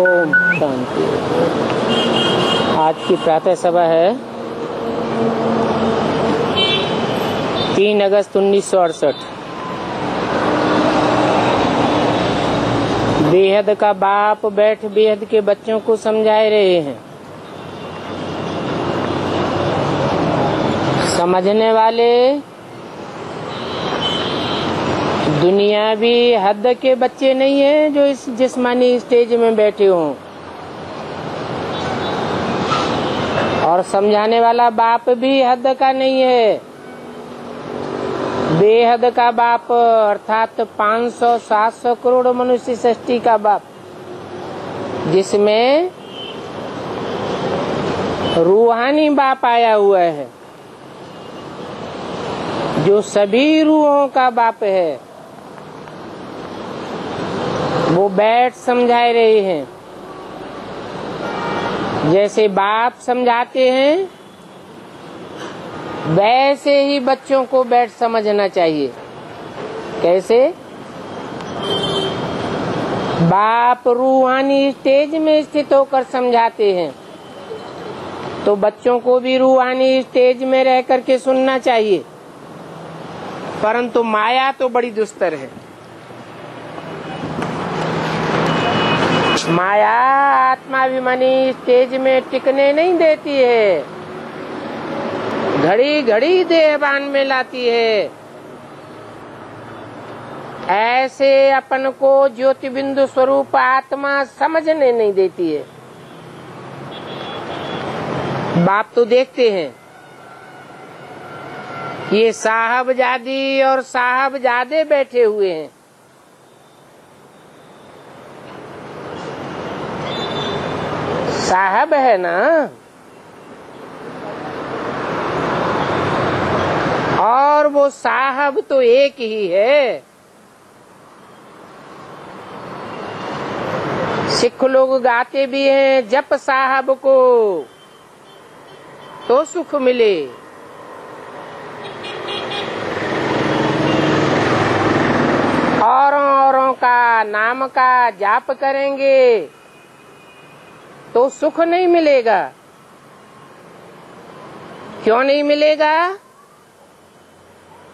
ओम शांति। आज की प्रातः सभा है 3 अगस्त 1968। बेहद का बाप बैठ बेहद के बच्चों को समझा रहे हैं। समझने वाले दुनियावी हद के बच्चे नहीं हैं जो इस जिस्मानी स्टेज में बैठे हों, और समझाने वाला बाप भी हद का नहीं है। बेहद का बाप अर्थात 500-700 करोड़ मनुष्य सृष्टि का बाप, जिसमें रूहानी बाप आया हुआ है, जो सभी रूहों का बाप है। वो बैठ समझा रहे हैं। जैसे बाप समझाते हैं वैसे ही बच्चों को बैठ समझना चाहिए। कैसे? बाप रूहानी स्टेज में स्थित होकर समझाते हैं, तो बच्चों को भी रूहानी स्टेज में रह करके सुनना चाहिए। परंतु माया तो बड़ी दुस्तर है। माया आत्माभिमानी स्टेज में टिकने नहीं देती है, घड़ी घड़ी देहभान में लाती है। ऐसे अपन को ज्योति बिंदु स्वरूप आत्मा समझने नहीं देती है। बाप तो देखते हैं ये साहबजादी और साहबजादे बैठे हुए हैं। साहब है ना, और वो साहब तो एक ही है। सिख लोग गाते भी हैं, जप साहब को तो सुख मिले। औरों का नाम का जाप करेंगे तो सुख नहीं मिलेगा। क्यों नहीं मिलेगा?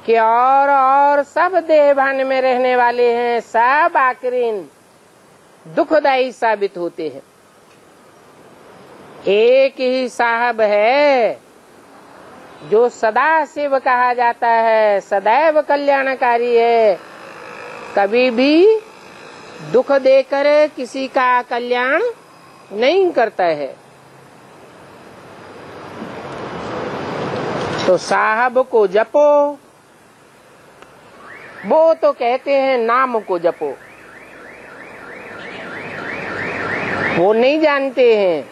कि और सब देहभान में रहने वाले हैं, सब आखिरीन दुखदायी साबित होते हैं। एक ही साहब है जो सदा शिव कहा जाता है, सदैव कल्याणकारी है, कभी भी दुख देकर किसी का कल्याण नहीं करता है। तो साहब को जपो, वो तो कहते हैं नाम को जपो। वो नहीं जानते हैं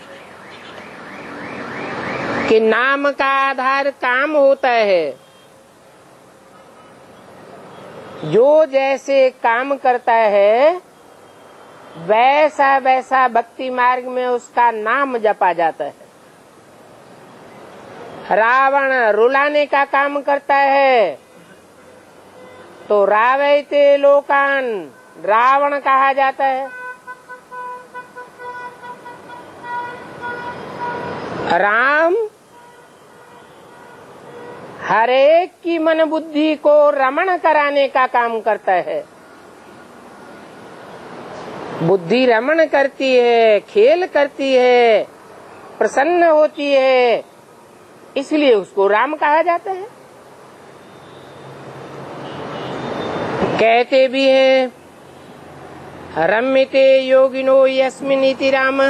कि नाम का आधार काम होता है। जो जैसे काम करता है वैसा वैसा भक्ति मार्ग में उसका नाम जपा जाता है। रावण रुलाने का काम करता है तो रावयते लोकान रावण कहा जाता है। राम हरेक की मन बुद्धि को रमण कराने का काम करता है। बुद्धि रमण करती है, खेल करती है, प्रसन्न होती है, इसलिए उसको राम कहा जाता है। कहते भी हैं रम्यते योगिनो यस्मिन् इति राम।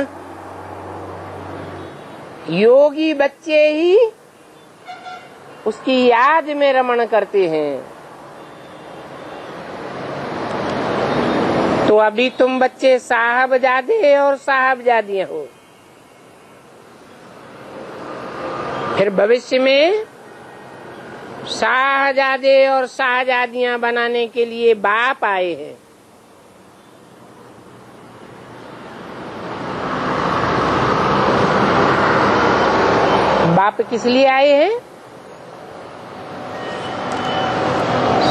योगी बच्चे ही उसकी याद में रमण करते हैं। तो अभी तुम बच्चे साहबजादे और साहबजादियां हो, फिर भविष्य में शाहजादे और शाहजादियां बनाने के लिए बाप आए हैं। बाप किस लिए आए हैं?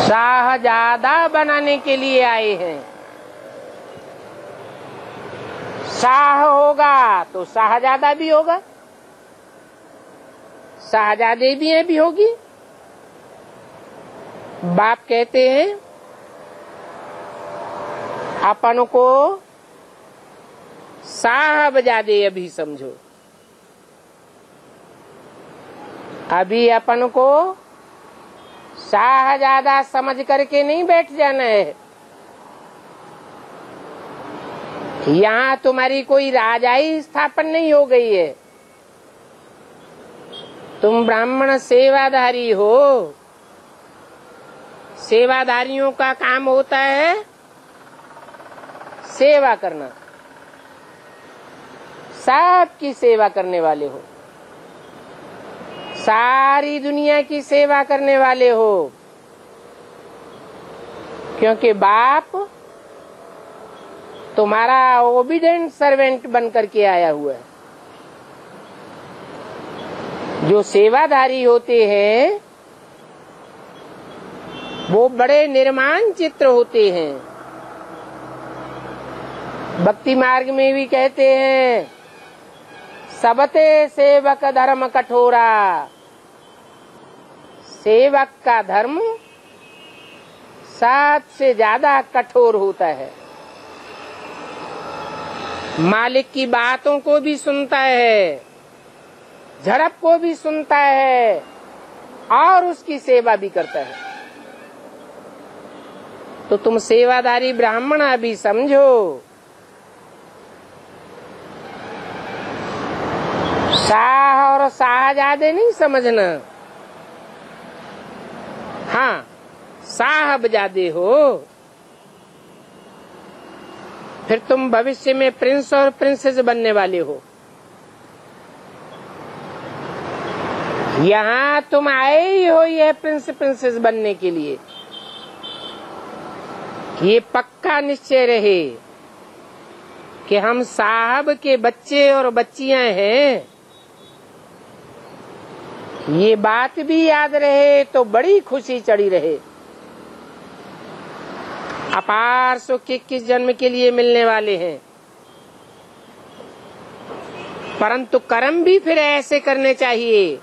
शाहजादा बनाने के लिए आए हैं। शाह होगा तो शाहजादा भी होगा, शाहजादे भी होगी। बाप कहते हैं अपन को साहबजादे अभी समझो, अभी अपन को शाहजादा समझ करके नहीं बैठ जाना है। यहाँ तुम्हारी कोई राजाई स्थापन नहीं हो गई है, तुम ब्राह्मण सेवाधारी हो। सेवाधारियों का काम होता है सेवा करना, सबकी सेवा करने वाले हो, सारी दुनिया की सेवा करने वाले हो, क्योंकि बाप तुम्हारा ओबीडेंट सर्वेंट बन करके आया हुआ है। जो सेवाधारी होते हैं वो बड़े निर्माण चित्र होते हैं। भक्ति मार्ग में भी कहते हैं सबते सेवक धर्म कठोरा, सेवक का धर्म सबसे ज्यादा कठोर होता है। मालिक की बातों को भी सुनता है, झड़प को भी सुनता है और उसकी सेवा भी करता है। तो तुम सेवादारी ब्राह्मण अभी समझो, शाह और शाहजादे नहीं समझना। हाँ, साहबजादे हो, फिर तुम भविष्य में प्रिंस और प्रिंसेस बनने वाले हो। यहाँ तुम आए ही हो ये प्रिंस प्रिंसेस बनने के लिए। ये पक्का निश्चय रहे कि हम साहब के बच्चे और बच्चियां हैं। ये बात भी याद रहे तो बड़ी खुशी चढ़ी रहे। अपार सुख 21 जन्म के लिए मिलने वाले हैं, परंतु कर्म भी फिर ऐसे करने चाहिए।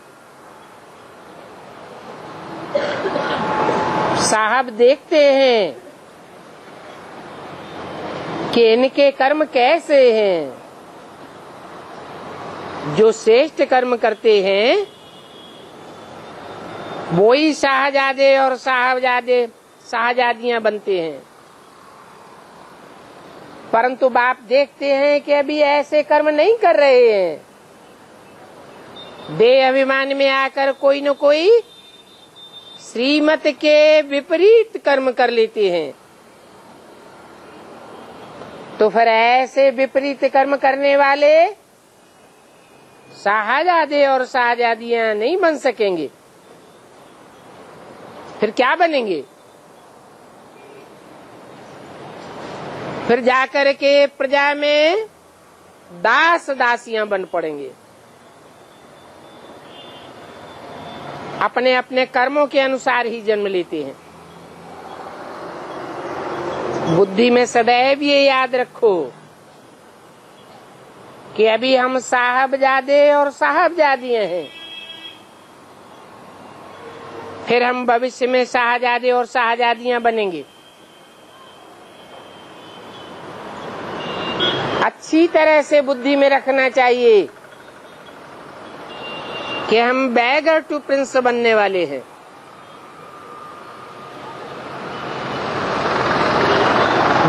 साहब देखते हैं कि इनके कर्म कैसे हैं। जो श्रेष्ठ कर्म करते हैं वो ही शाहजादे और साहबजादे शाहजादियां बनते हैं। परंतु बाप देखते हैं कि अभी ऐसे कर्म नहीं कर रहे हैं। देह अभिमान में आकर कोई न कोई श्रीमत के विपरीत कर्म कर लेते हैं। तो फिर ऐसे विपरीत कर्म करने वाले शाहजादे और शाहजादियां नहीं बन सकेंगे। फिर क्या बनेंगे? फिर जाकर के प्रजा में दास दासियां बन पड़ेंगे। अपने अपने कर्मों के अनुसार ही जन्म लेते हैं। बुद्धि में सदैव ये याद रखो कि अभी हम साहबजादे और साहबजादियां हैं, फिर हम भविष्य में शाहजादे और शाहजादियां बनेंगे। अच्छी तरह से बुद्धि में रखना चाहिए कि हम बैगर टू प्रिंस बनने वाले हैं।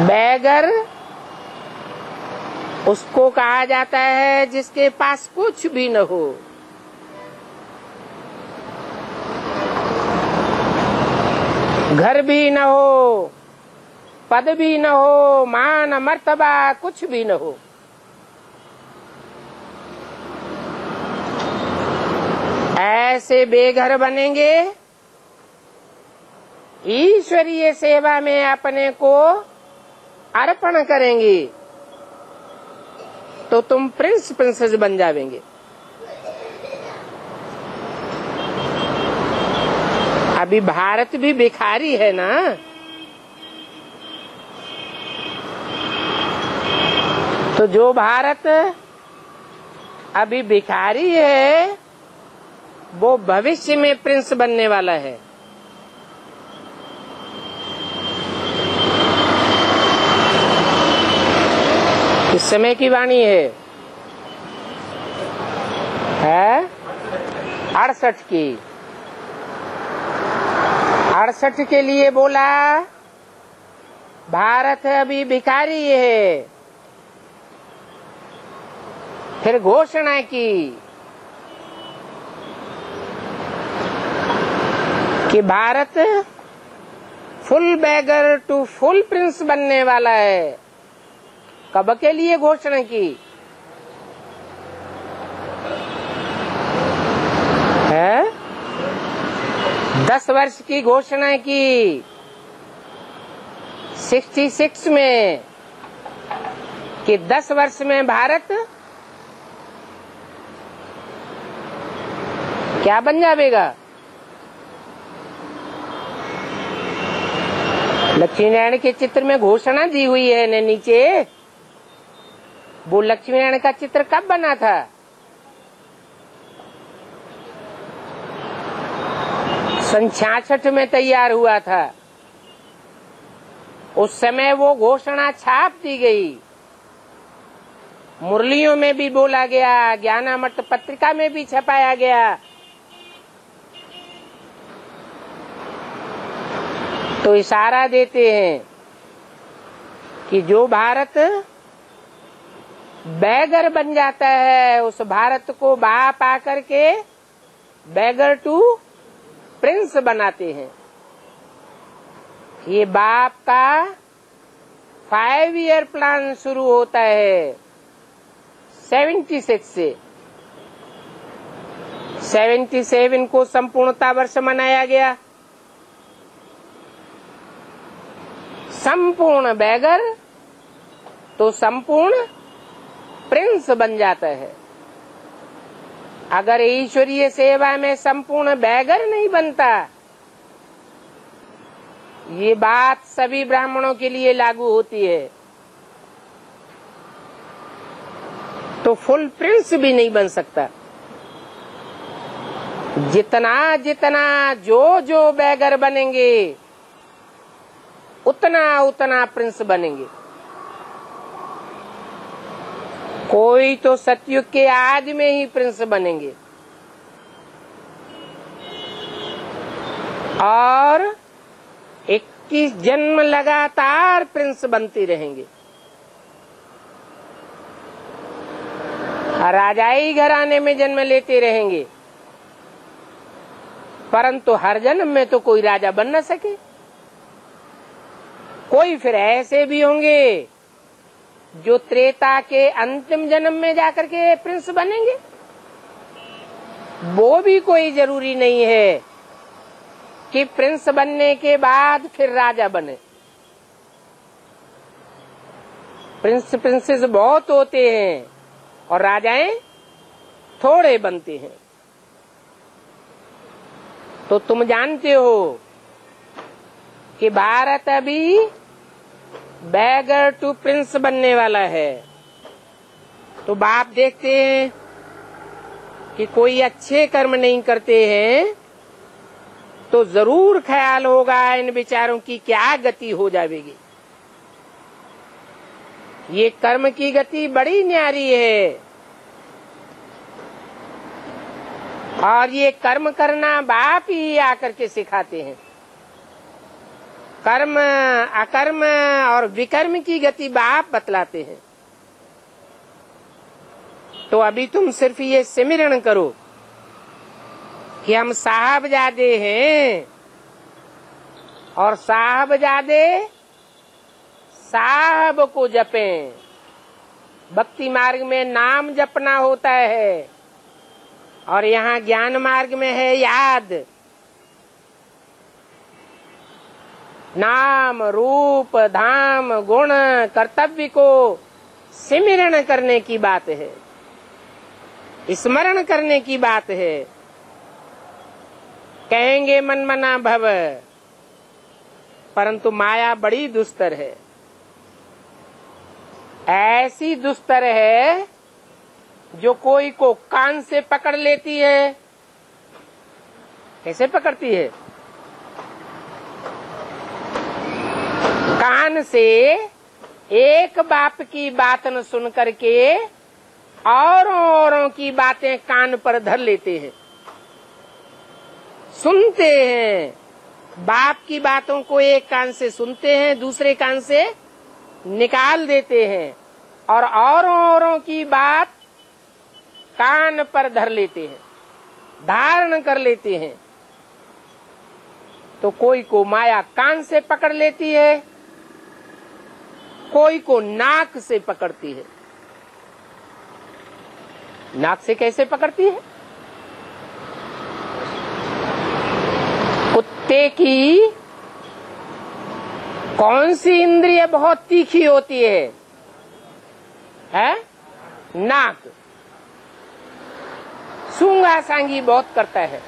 बैगर उसको कहा जाता है जिसके पास कुछ भी न हो। घर भी न हो, पद भी न हो, मान मर्तबा कुछ भी न हो। ऐसे बेघर बनेंगे, ईश्वरीय सेवा में अपने को अर्पण करेंगे तो तुम प्रिंस प्रिंसेस बन जावेंगे। अभी भारत भी भिखारी है ना। तो जो भारत अभी भिखारी है वो भविष्य में प्रिंस बनने वाला है। इस समय की वाणी है 68 की। 68 के लिए बोला भारत अभी भिखारी है। फिर घोषणा की कि Bharat full beggar to full prince बनने वाला है। कब के लिए घोषणा की है? 10 वर्ष की घोषणा की 66 में कि 10 वर्ष में भारत क्या बन जाएगा। लक्ष्मी नारायण के चित्र में घोषणा दी हुई है न नीचे। वो लक्ष्मी नारायण का चित्र कब बना था? सन 66 में तैयार हुआ था। उस समय वो घोषणा छाप दी गई, मुरलियों में भी बोला गया, ज्ञानामृत पत्रिका में भी छपाया गया। तो इशारा देते हैं कि जो भारत बैगर बन जाता है उस भारत को बाप आकर के बैगर टू प्रिंस बनाते हैं। ये बाप का 5 ईयर प्लान शुरू होता है 76 से। 77 को संपूर्णता वर्ष मनाया गया। संपूर्ण बैगर तो संपूर्ण प्रिंस बन जाता है। अगर ईश्वरीय सेवा में संपूर्ण बैगर नहीं बनता, ये बात सभी ब्राह्मणों के लिए लागू होती है, तो फुल प्रिंस भी नहीं बन सकता। जितना जितना जो बैगर बनेंगे उतना उतना प्रिंस बनेंगे। कोई तो सतयुग के आज में ही प्रिंस बनेंगे और 21 जन्म लगातार प्रिंस बनते रहेंगे। राजाई घराने में जन्म लेते रहेंगे, परंतु हर जन्म में तो कोई राजा बन न सके। कोई फिर ऐसे भी होंगे जो त्रेता के अंतिम जन्म में जाकर के प्रिंस बनेंगे। वो भी कोई जरूरी नहीं है कि प्रिंस बनने के बाद फिर राजा बने। प्रिंसेस बहुत होते हैं और राजाएं थोड़े बनते हैं। तो तुम जानते हो कि भारत अभी बैगर टू प्रिंस बनने वाला है। तो बाप देखते हैं कि कोई अच्छे कर्म नहीं करते हैं तो जरूर ख्याल होगा इन विचारों की क्या गति हो जाएगी। ये कर्म की गति बड़ी न्यारी है और ये कर्म करना बाप ही आकर के सिखाते हैं। कर्म अकर्म और विकर्म की गति बाप बतलाते हैं। तो अभी तुम सिर्फ ये सिमरण करो कि हम साहबजादे हैं और साहबजादे साहब को जपें। भक्ति मार्ग में नाम जपना होता है और यहाँ ज्ञान मार्ग में है याद। नाम रूप धाम गुण कर्तव्य को सिमरण करने की बात है, स्मरण करने की बात है। कहेंगे मन मना भव, परंतु माया बड़ी दुस्तर है। ऐसी दुस्तर है जो कोई को कान से पकड़ लेती है। कैसे पकड़ती है? कान से एक बाप की बात न सुन करके औरों की बातें कान पर धर लेते हैं, सुनते हैं। बाप की बातों को एक कान से सुनते हैं, दूसरे कान से निकाल देते हैं और औरों की बात कान पर धर लेते हैं, धारण कर लेते हैं। तो कोई को माया कान से पकड़ लेती है, कोई को नाक से पकड़ती है। नाक से कैसे पकड़ती है? कुत्ते की कौन सी इंद्रिय बहुत तीखी होती है? नाक। सूंघा सांगी बहुत करता है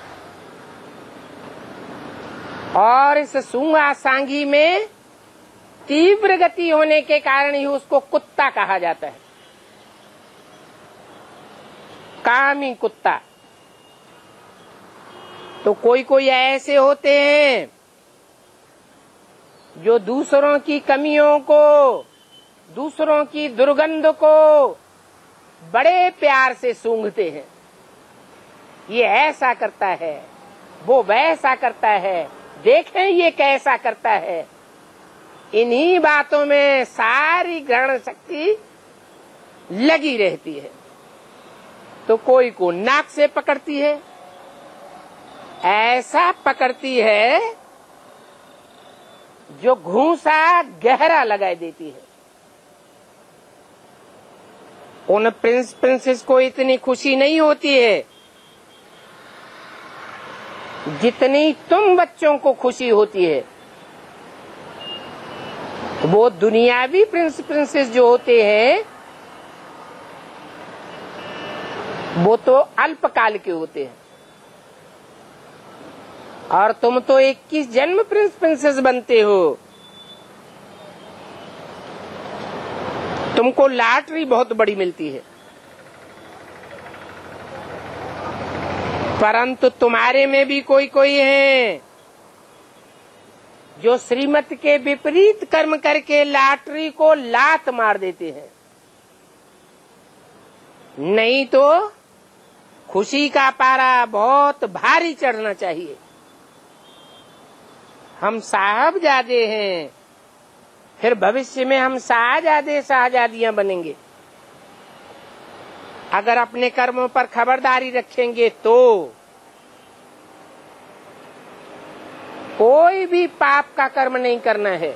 और इस सूंघा सांगी में तीव्र गति होने के कारण ही उसको कुत्ता कहा जाता है, कामी कुत्ता। तो कोई ऐसे होते हैं जो दूसरों की कमियों को, दूसरों की दुर्गंध को बड़े प्यार से सूंघते हैं। ये ऐसा करता है, वो वैसा करता है, देखें ये कैसा करता है। इन्हीं बातों में सारी ग्रहण शक्ति लगी रहती है। तो कोई को नाक से पकड़ती है, ऐसा पकड़ती है जो घूंसा गहरा लगाए देती है। उन प्रिंस प्रिंसेस को इतनी खुशी नहीं होती है जितनी तुम बच्चों को खुशी होती है। वो दुनियावी प्रिंस प्रिंसेस जो होते हैं वो तो अल्पकाल के होते हैं और तुम तो 21 जन्म प्रिंस प्रिंसेस बनते हो। तुमको लॉटरी बहुत बड़ी मिलती है, परंतु तुम्हारे में भी कोई है जो श्रीमत के विपरीत कर्म करके लॉटरी को लात मार देते हैं। नहीं तो खुशी का पारा बहुत भारी चढ़ना चाहिए। हम साहबजादे हैं, फिर भविष्य में हम साहजादे साहजादियां बनेंगे। अगर अपने कर्मों पर खबरदारी रखेंगे तो कोई भी पाप का कर्म नहीं करना है।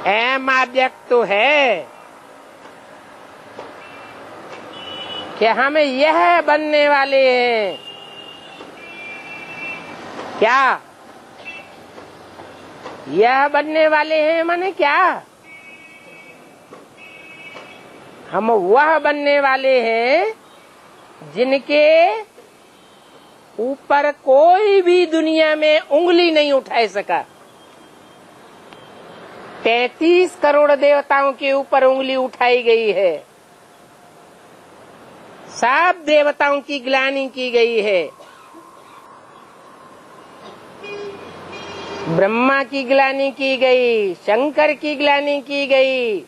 अहम ऑब्जेक्ट तो है कि हम यह बनने वाले हैं। क्या यह बनने वाले हैं? माने क्या? हम वह बनने वाले हैं जिनके ऊपर कोई भी दुनिया में उंगली नहीं उठा सका। 33 करोड़ देवताओं के ऊपर उंगली उठाई गई है, सब देवताओं की ग्लानि की गई है। ब्रह्मा की ग्लानि की गई, शंकर की ग्लानि की गई,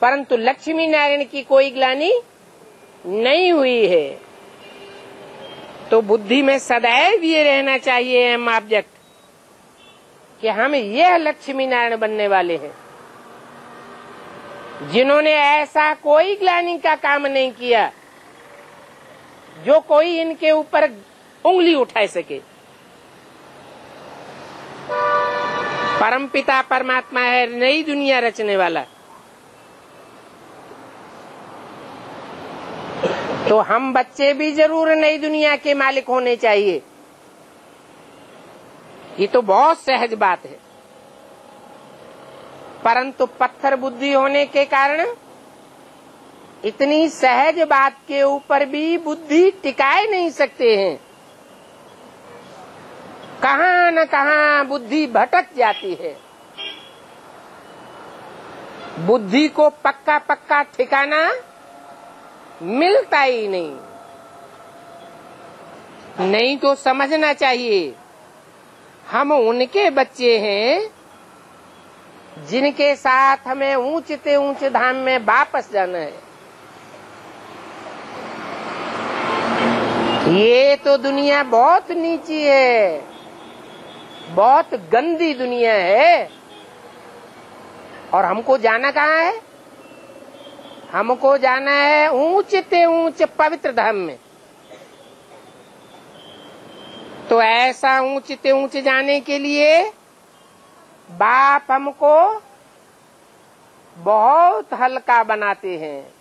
परंतु लक्ष्मी नारायण की कोई ग्लानि नहीं हुई है। तो बुद्धि में सदैव ये रहना चाहिए हम ऑब्जेक्ट कि हम यह लक्ष्मी नारायण बनने वाले हैं जिन्होंने ऐसा कोई ग्लानि का काम नहीं किया जो कोई इनके ऊपर उंगली उठा सके। परमपिता परमात्मा है नई दुनिया रचने वाला। तो हम बच्चे भी जरूर नई दुनिया के मालिक होने चाहिए। ये तो बहुत सहज बात है, परंतु पत्थर बुद्धि होने के कारण इतनी सहज बात के ऊपर भी बुद्धि टिकाए नहीं सकते हैं। कहां न कहां बुद्धि भटक जाती है। बुद्धि को पक्का पक्का ठिकाना मिलता ही नहीं तो समझना चाहिए हम उनके बच्चे हैं जिनके साथ हमें ऊंच से ऊंच धाम में वापस जाना है। ये तो दुनिया बहुत नीची है, बहुत गंदी दुनिया है। और हमको जाना कहाँ है? हमको जाना है ऊंच से ऊंच पवित्र धाम में। तो ऐसा ऊंच से ऊंच जाने के लिए बाप हमको बहुत हल्का बनाते हैं।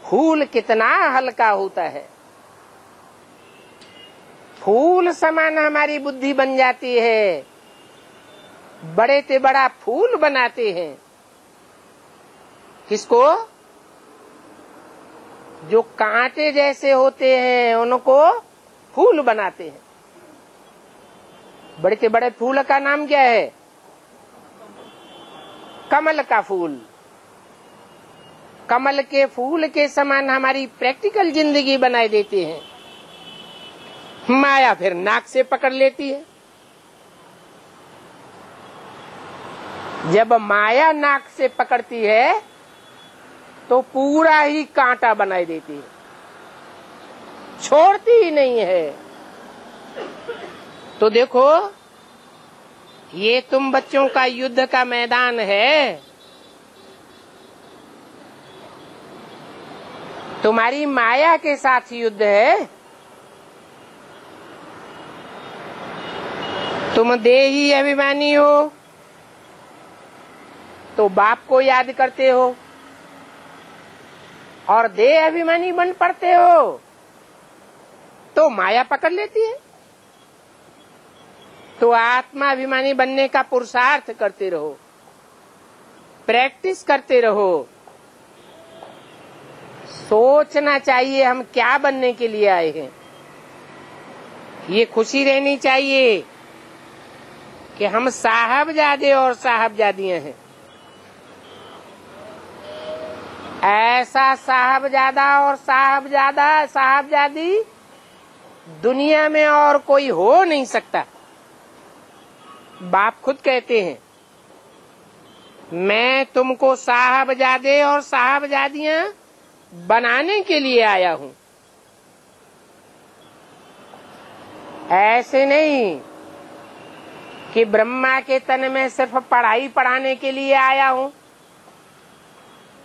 फूल कितना हल्का होता है, फूल समान हमारी बुद्धि बन जाती है, बड़े से बड़ा फूल बनाते हैं। किसको? जो कांटे जैसे होते हैं उनको फूल बनाते हैं। बड़े से बड़े फूल का नाम क्या है? कमल का फूल। कमल के फूल के समान हमारी प्रैक्टिकल जिंदगी बनाए देते हैं। माया फिर नाक से पकड़ लेती है। जब माया नाक से पकड़ती है तो पूरा ही कांटा बनाई देती है, छोड़ती ही नहीं है। तो देखो, ये तुम बच्चों का युद्ध का मैदान है। तुम्हारी माया के साथ युद्ध है। तुम देही अभिमानी हो तो बाप को याद करते हो, और देह अभिमानी बन पड़ते हो तो माया पकड़ लेती है। तो आत्मा अभिमानी बनने का पुरुषार्थ करते रहो, प्रैक्टिस करते रहो। सोचना चाहिए हम क्या बनने के लिए आए हैं। ये खुशी रहनी चाहिए कि हम साहबजादे और साहबजादियां हैं। ऐसा साहबजादा और साहबजादी दुनिया में और कोई हो नहीं सकता। बाप खुद कहते हैं, मैं तुमको साहबजादे और साहबजादियां बनाने के लिए आया हूं। ऐसे नहीं कि ब्रह्मा के तन में सिर्फ पढ़ाई पढ़ाने के लिए आया हूं,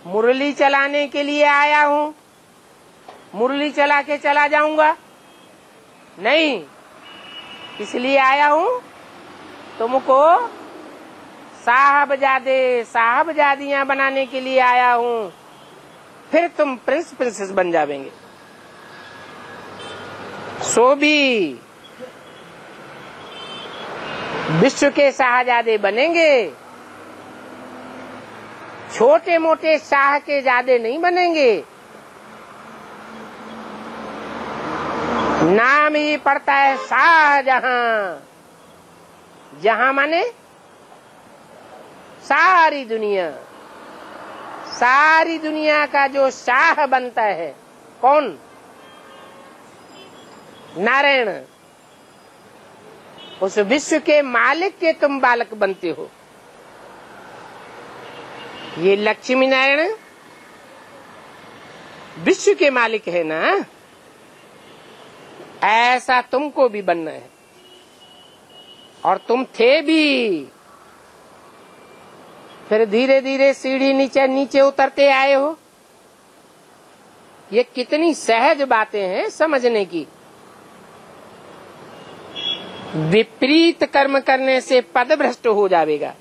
मुरली चलाने के लिए आया हूं, मुरली चला के चला जाऊंगा। नहीं, इसलिए आया हूं तुमको साहबजादे साहबजादियां बनाने के लिए आया हूं। फिर तुम प्रिंस प्रिंसेस बन जावेंगे। सो भी विश्व के शाहजादे बनेंगे, छोटे मोटे शाह के जादे नहीं बनेंगे। नाम ही पड़ता है शाहजहां। जहां माने सारी दुनिया, सारी दुनिया का जो शाह बनता है कौन? नारायण। उस विश्व के मालिक के तुम बालक बनते हो। ये लक्ष्मी नारायण विश्व के मालिक है ना, ऐसा तुमको भी बनना है। और तुम थे भी, फिर धीरे धीरे सीढ़ी नीचे नीचे उतरते आए हो। ये कितनी सहज बातें हैं समझने की। विपरीत कर्म करने से पद भ्रष्ट हो जाएगा।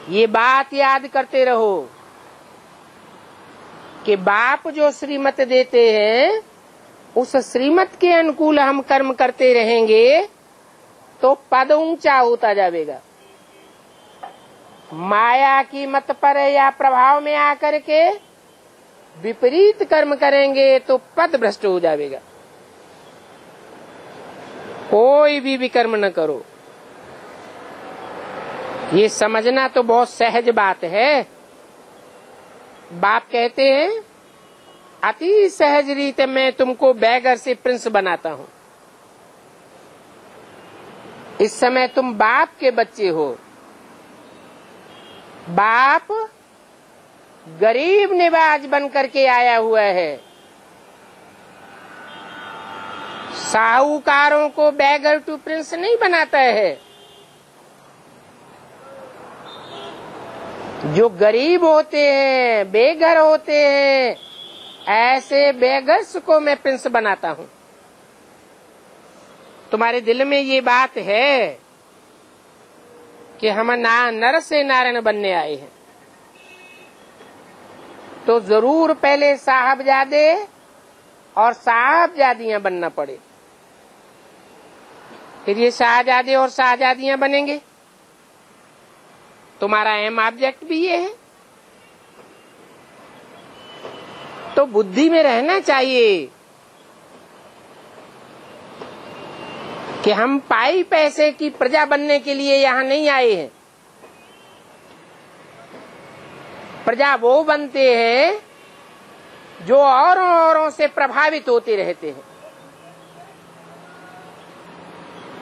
ये बात याद करते रहो कि बाप जो श्रीमत देते हैं उस श्रीमत के अनुकूल हम कर्म करते रहेंगे तो पद ऊंचा होता जाएगा। माया की मत पर या प्रभाव में आकर के विपरीत कर्म करेंगे तो पद भ्रष्ट हो जाएगा। कोई भी विकर्म न करो। ये समझना तो बहुत सहज बात है। बाप कहते हैं अति सहज रीत में तुमको बैगर से प्रिंस बनाता हूं। इस समय तुम बाप के बच्चे हो। बाप गरीब निवाज बन करके आया हुआ है। साहूकारों को बैगर टू प्रिंस नहीं बनाता है। जो गरीब होते हैं, बेघर होते हैं, ऐसे बेगर्स को मैं प्रिंस बनाता हूं। तुम्हारे दिल में ये बात है कि हम नर से नारायण बनने आए हैं, तो जरूर पहले साहबजादे और साहबजादियां बनना पड़े, फिर ये शाहजादे और शाहजादियां बनेंगे। तुम्हारा एम ऑब्जेक्ट भी ये है। तो बुद्धि में रहना चाहिए कि हम पाई पैसे की प्रजा बनने के लिए यहाँ नहीं आए हैं। प्रजा वो बनते हैं जो औरों से प्रभावित होते रहते हैं।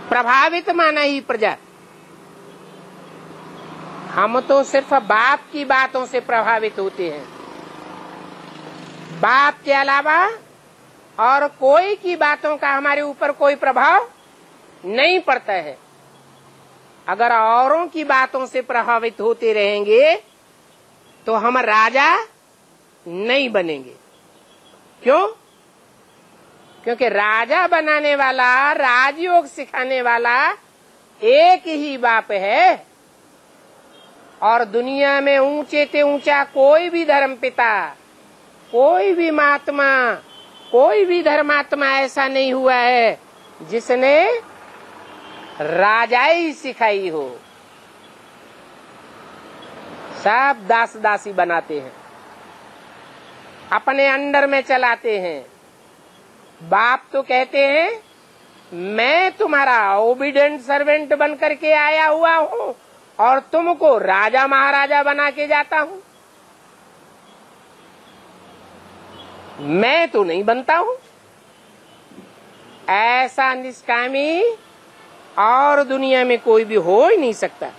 प्रभावित माना ही प्रजा। हम तो सिर्फ बाप की बातों से प्रभावित होते हैं। बाप के अलावा और कोई की बातों का हमारे ऊपर कोई प्रभाव नहीं पड़ता है। अगर औरों की बातों से प्रभावित होते रहेंगे तो हम राजा नहीं बनेंगे। क्यों? क्योंकि राजा बनाने वाला, राजयोग सिखाने वाला एक ही बाप है। और दुनिया में ऊंचे से ऊंचा कोई भी धर्म पिता, कोई भी महात्मा, कोई भी धर्मात्मा ऐसा नहीं हुआ है जिसने राजाई सिखाई हो। सब दास दासी बनाते हैं, अपने अंडर में चलाते हैं। बाप तो कहते हैं मैं तुम्हारा ओबीडिएंट सर्वेंट बन करके आया हुआ हूँ और तुमको राजा महाराजा बना के जाता हूँ। मैं तो नहीं बनता हूँ। ऐसा निष्कामी और दुनिया में कोई भी हो ही नहीं सकता।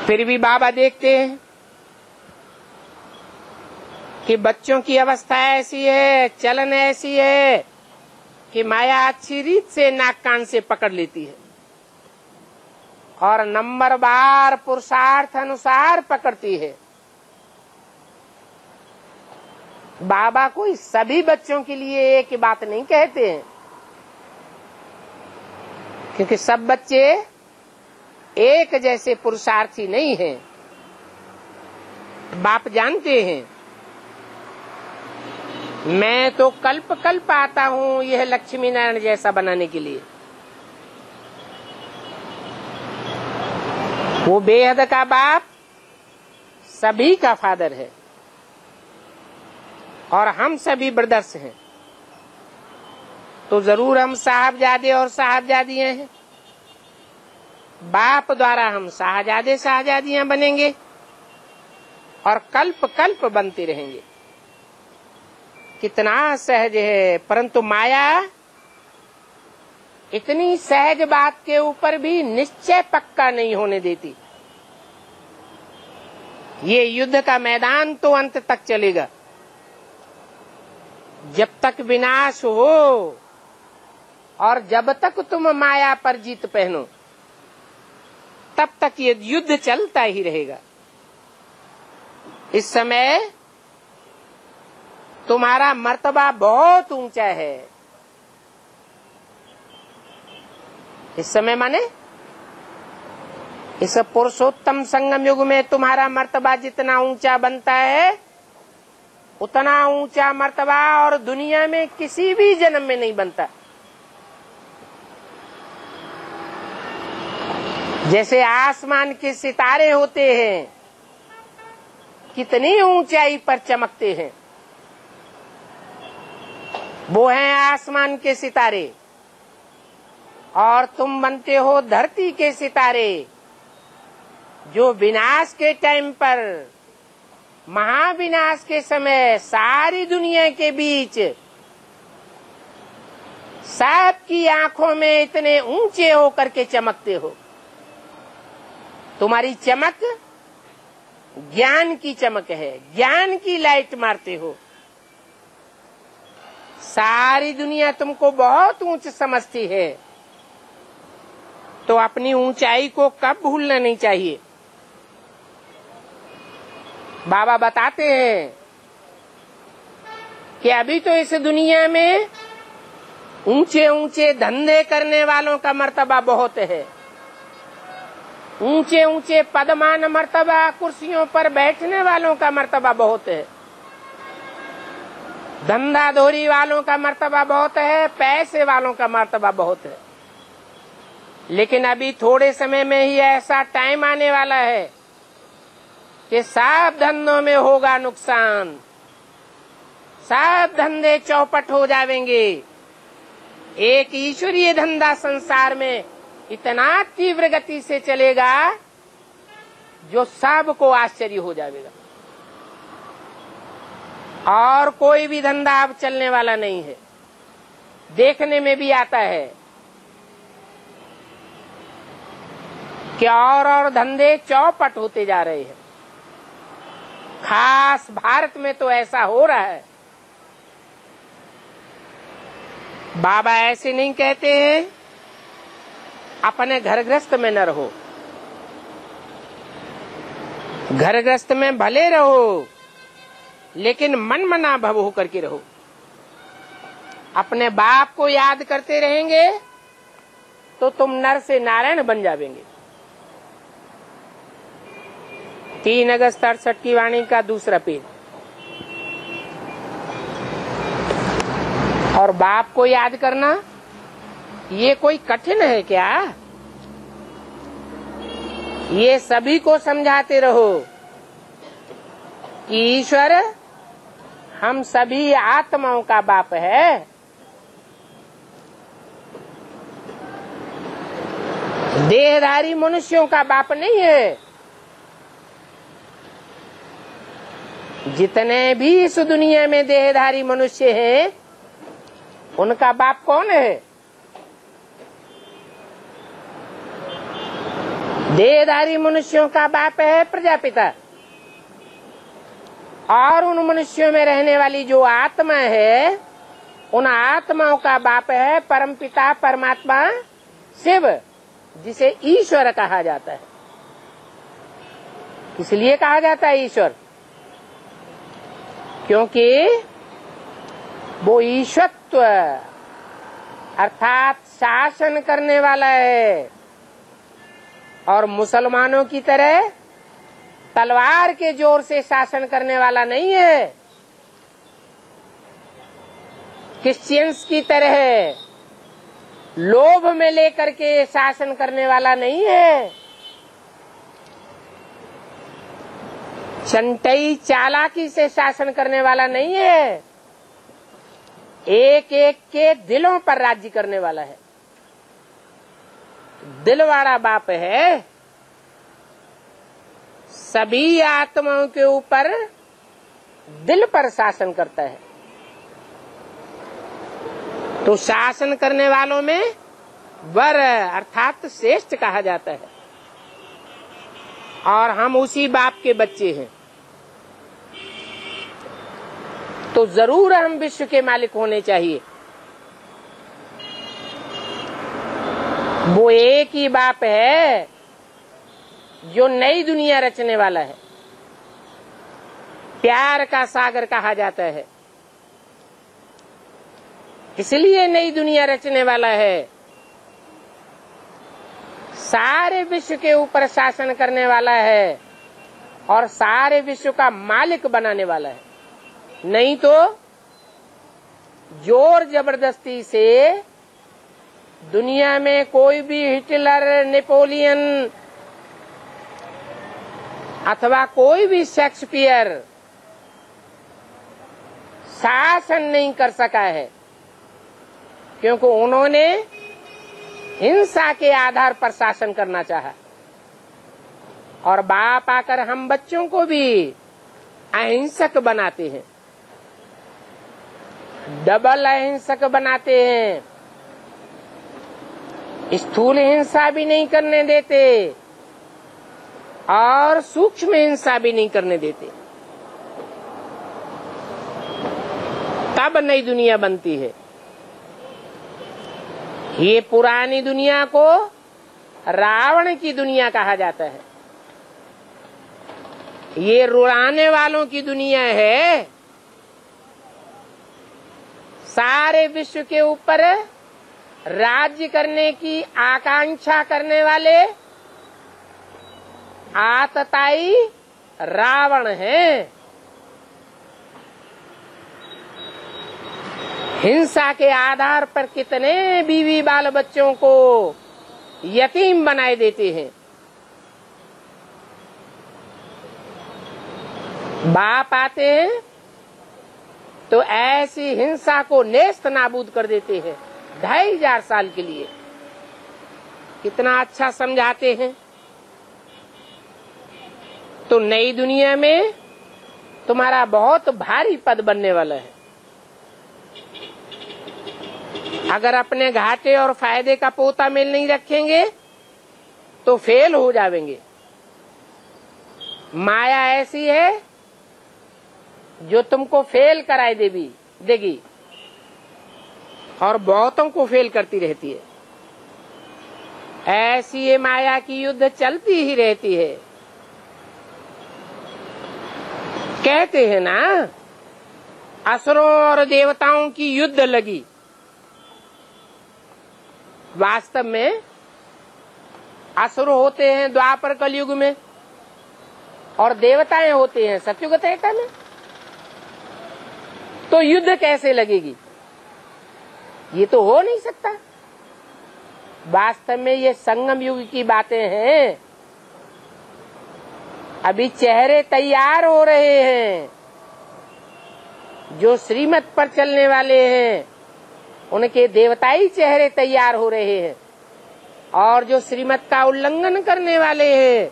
फिर भी बाबा देखते हैं कि बच्चों की अवस्था ऐसी है, चलन ऐसी है कि माया अच्छी रीत से नाक कान से पकड़ लेती है और नंबर बार पुरुषार्थ अनुसार पकड़ती है। बाबा कोई सभी बच्चों के लिए एक बात नहीं कहते हैं, क्योंकि सब बच्चे एक जैसे पुरुषार्थी नहीं हैं। बाप जानते हैं मैं तो कल्प कल्प आता हूँ यह लक्ष्मी नारायण जैसा बनाने के लिए। वो बेहद का बाप सभी का फादर है और हम सभी ब्रदर्स हैं। तो जरूर हम साहबजादे और साहबजादियां हैं। बाप द्वारा हम शाहजादे शाहजादियां बनेंगे और कल्प कल्प बनते रहेंगे। कितना सहज है, परंतु माया इतनी सहज बात के ऊपर भी निश्चय पक्का नहीं होने देती। ये युद्ध का मैदान तो अंत तक चलेगा। जब तक विनाश हो और जब तक तुम माया पर जीत पहनो तब तक ये युद्ध चलता ही रहेगा। इस समय तुम्हारा मर्तबा बहुत ऊंचा है। इस समय माने इस पुरुषोत्तम संगम युग में तुम्हारा मर्तबा जितना ऊंचा बनता है उतना ऊंचा मर्तबा और दुनिया में किसी भी जन्म में नहीं बनता। जैसे आसमान के सितारे होते हैं, कितनी ऊंचाई पर चमकते हैं, वो हैं आसमान के सितारे। और तुम बनते हो धरती के सितारे, जो विनाश के टाइम पर, महाविनाश के समय सारी दुनिया के बीच सबकी आंखों में इतने ऊंचे होकर के चमकते हो। तुम्हारी चमक ज्ञान की चमक है, ज्ञान की लाइट मारते हो। सारी दुनिया तुमको बहुत ऊंच समझती है, तो अपनी ऊंचाई को कब भूलना नहीं चाहिए। बाबा बताते हैं कि अभी तो इस दुनिया में ऊंचे ऊंचे धंधे करने वालों का मर्तबा बहुत है, ऊंचे ऊंचे पदमान मर्तबा, कुर्सियों पर बैठने वालों का मर्तबा बहुत है, धंधाधोरी वालों का मर्तबा बहुत है, पैसे वालों का मर्तबा बहुत है। लेकिन अभी थोड़े समय में ही ऐसा टाइम आने वाला है कि सब धंधों में होगा नुकसान, सब धंधे चौपट हो जाएंगे। एक ईश्वरीय धंधा संसार में इतना तीव्र गति से चलेगा जो सबको आश्चर्य हो जाएगा, और कोई भी धंधा अब चलने वाला नहीं है। देखने में भी आता है कि और धंधे चौपट होते जा रहे हैं। खास भारत में तो ऐसा हो रहा है। बाबा ऐसे नहीं कहते हैं अपने घर गृहस्थ में न रहो, घर गृहस्थ में भले रहो लेकिन मन मना भव होकर के रहो। अपने बाप को याद करते रहेंगे तो तुम नर से नारायण बन जाएंगे। 3 अगस्त 68 की वाणी का दूसरा पेज। और बाप को याद करना ये कोई कठिन है क्या? ये सभी को समझाते रहो कि ईश्वर हम सभी आत्माओं का बाप है। देहधारी मनुष्यों का बाप नहीं है। जितने भी इस दुनिया में देहधारी मनुष्य हैं, उनका बाप कौन है? देहधारी मनुष्यों का बाप है प्रजापिता, और उन मनुष्यों में रहने वाली जो आत्मा है, उन आत्माओं का बाप है परमपिता परमात्मा शिव, जिसे ईश्वर कहा जाता है। इसलिए कहा जाता है ईश्वर क्योंकि वो ईश्वरत्व अर्थात शासन करने वाला है, और मुसलमानों की तरह तलवार के जोर से शासन करने वाला नहीं है, क्रिश्चियंस की तरह लोभ में लेकर के शासन करने वाला नहीं है, चंटई चालाकी से शासन करने वाला नहीं है, एक एक के दिलों पर राज्य करने वाला है। दिल वाला बाप है, सभी आत्माओं के ऊपर दिल पर शासन करता है। तो शासन करने वालों में वर अर्थात श्रेष्ठ कहा जाता है, और हम उसी बाप के बच्चे हैं। तो जरूर हम विश्व के मालिक होने चाहिए। वो एक ही बाप है जो नई दुनिया रचने वाला है। प्यार का सागर कहा जाता है, इसलिए नई दुनिया रचने वाला है। सारे विश्व के ऊपर शासन करने वाला है और सारे विश्व का मालिक बनाने वाला है। नहीं तो जोर जबरदस्ती से दुनिया में कोई भी हिटलर, नेपोलियन अथवा कोई भी शेक्सपियर शासन नहीं कर सका है, क्योंकि उन्होंने हिंसा के आधार पर शासन करना चाहा, और बाप आकर हम बच्चों को भी अहिंसक बनाते हैं, डबल अहिंसक बनाते हैं। स्थूल हिंसा भी नहीं करने देते और सूक्ष्म हिंसा भी नहीं करने देते। तब नई दुनिया बनती है। ये पुरानी दुनिया को रावण की दुनिया कहा जाता है। ये रुलाने वालों की दुनिया है। सारे विश्व के ऊपर राज्य करने की आकांक्षा करने वाले आतताई रावण हैं। हिंसा के आधार पर कितने बीवी बाल बच्चों को यतीम बनाए देते हैं। बाप आते हैं तो ऐसी हिंसा को नेस्त नाबूद कर देते हैं 2500 साल के लिए। कितना अच्छा समझाते हैं। तो नई दुनिया में तुम्हारा बहुत भारी पद बनने वाला है। अगर अपने घाटे और फायदे का पोता मेल नहीं रखेंगे तो फेल हो जाएंगे। माया ऐसी है जो तुमको फेल कराए देगी और बहुतों को फेल करती रहती है। ऐसी ये माया की युद्ध चलती ही रहती है। कहते हैं ना, असुरों और देवताओं की युद्ध लगी। वास्तव में असुर होते हैं द्वापर कलयुग में और देवताएं होते हैं सतयुग त्रेता में। तो युद्ध कैसे लगेगी? ये तो हो नहीं सकता। वास्तव में ये संगम युग की बातें हैं। अभी चेहरे तैयार हो रहे हैं। जो श्रीमत पर चलने वाले हैं उनके देवताई चेहरे तैयार हो रहे हैं, और जो श्रीमत का उल्लंघन करने वाले हैं,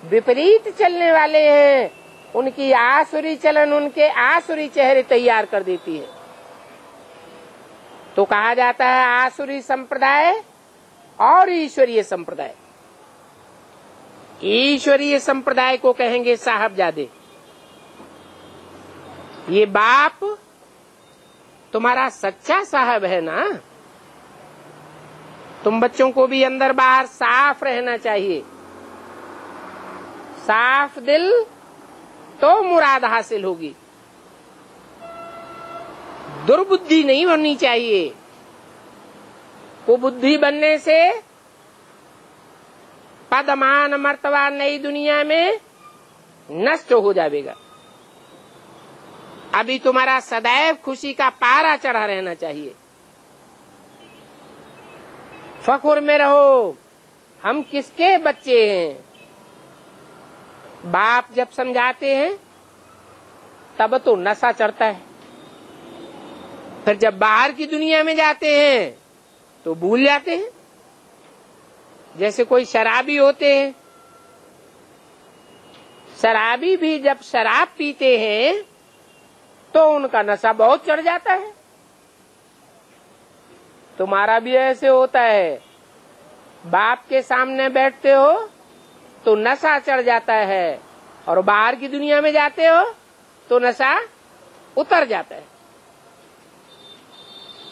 विपरीत चलने वाले हैं, उनकी आसुरी चलन उनके आसुरी चेहरे तैयार कर देती है। तो कहा जाता है आसुरी संप्रदाय और ईश्वरीय संप्रदाय। ईश्वरीय संप्रदाय को कहेंगे साहबजादे। ये बाप तुम्हारा सच्चा साहब है ना। तुम बच्चों को भी अंदर बाहर साफ रहना चाहिए। साफ दिल तो मुराद हासिल होगी। दुर्बुद्धि नहीं बननी चाहिए। कुबुद्धि बनने से पद मान मर्तबा नई दुनिया में नष्ट हो जाएगा। अभी तुम्हारा सदैव खुशी का पारा चढ़ा रहना चाहिए। फख्र में रहो, हम किसके बच्चे हैं। बाप जब समझाते हैं तब तो नशा चढ़ता है, फिर जब बाहर की दुनिया में जाते हैं तो भूल जाते हैं। जैसे कोई शराबी होते हैं, शराबी भी जब शराब पीते हैं तो उनका नशा बहुत चढ़ जाता है। तुम्हारा भी ऐसे होता है। बाप के सामने बैठते हो तो नशा चढ़ जाता है, और बाहर की दुनिया में जाते हो तो नशा उतर जाता है।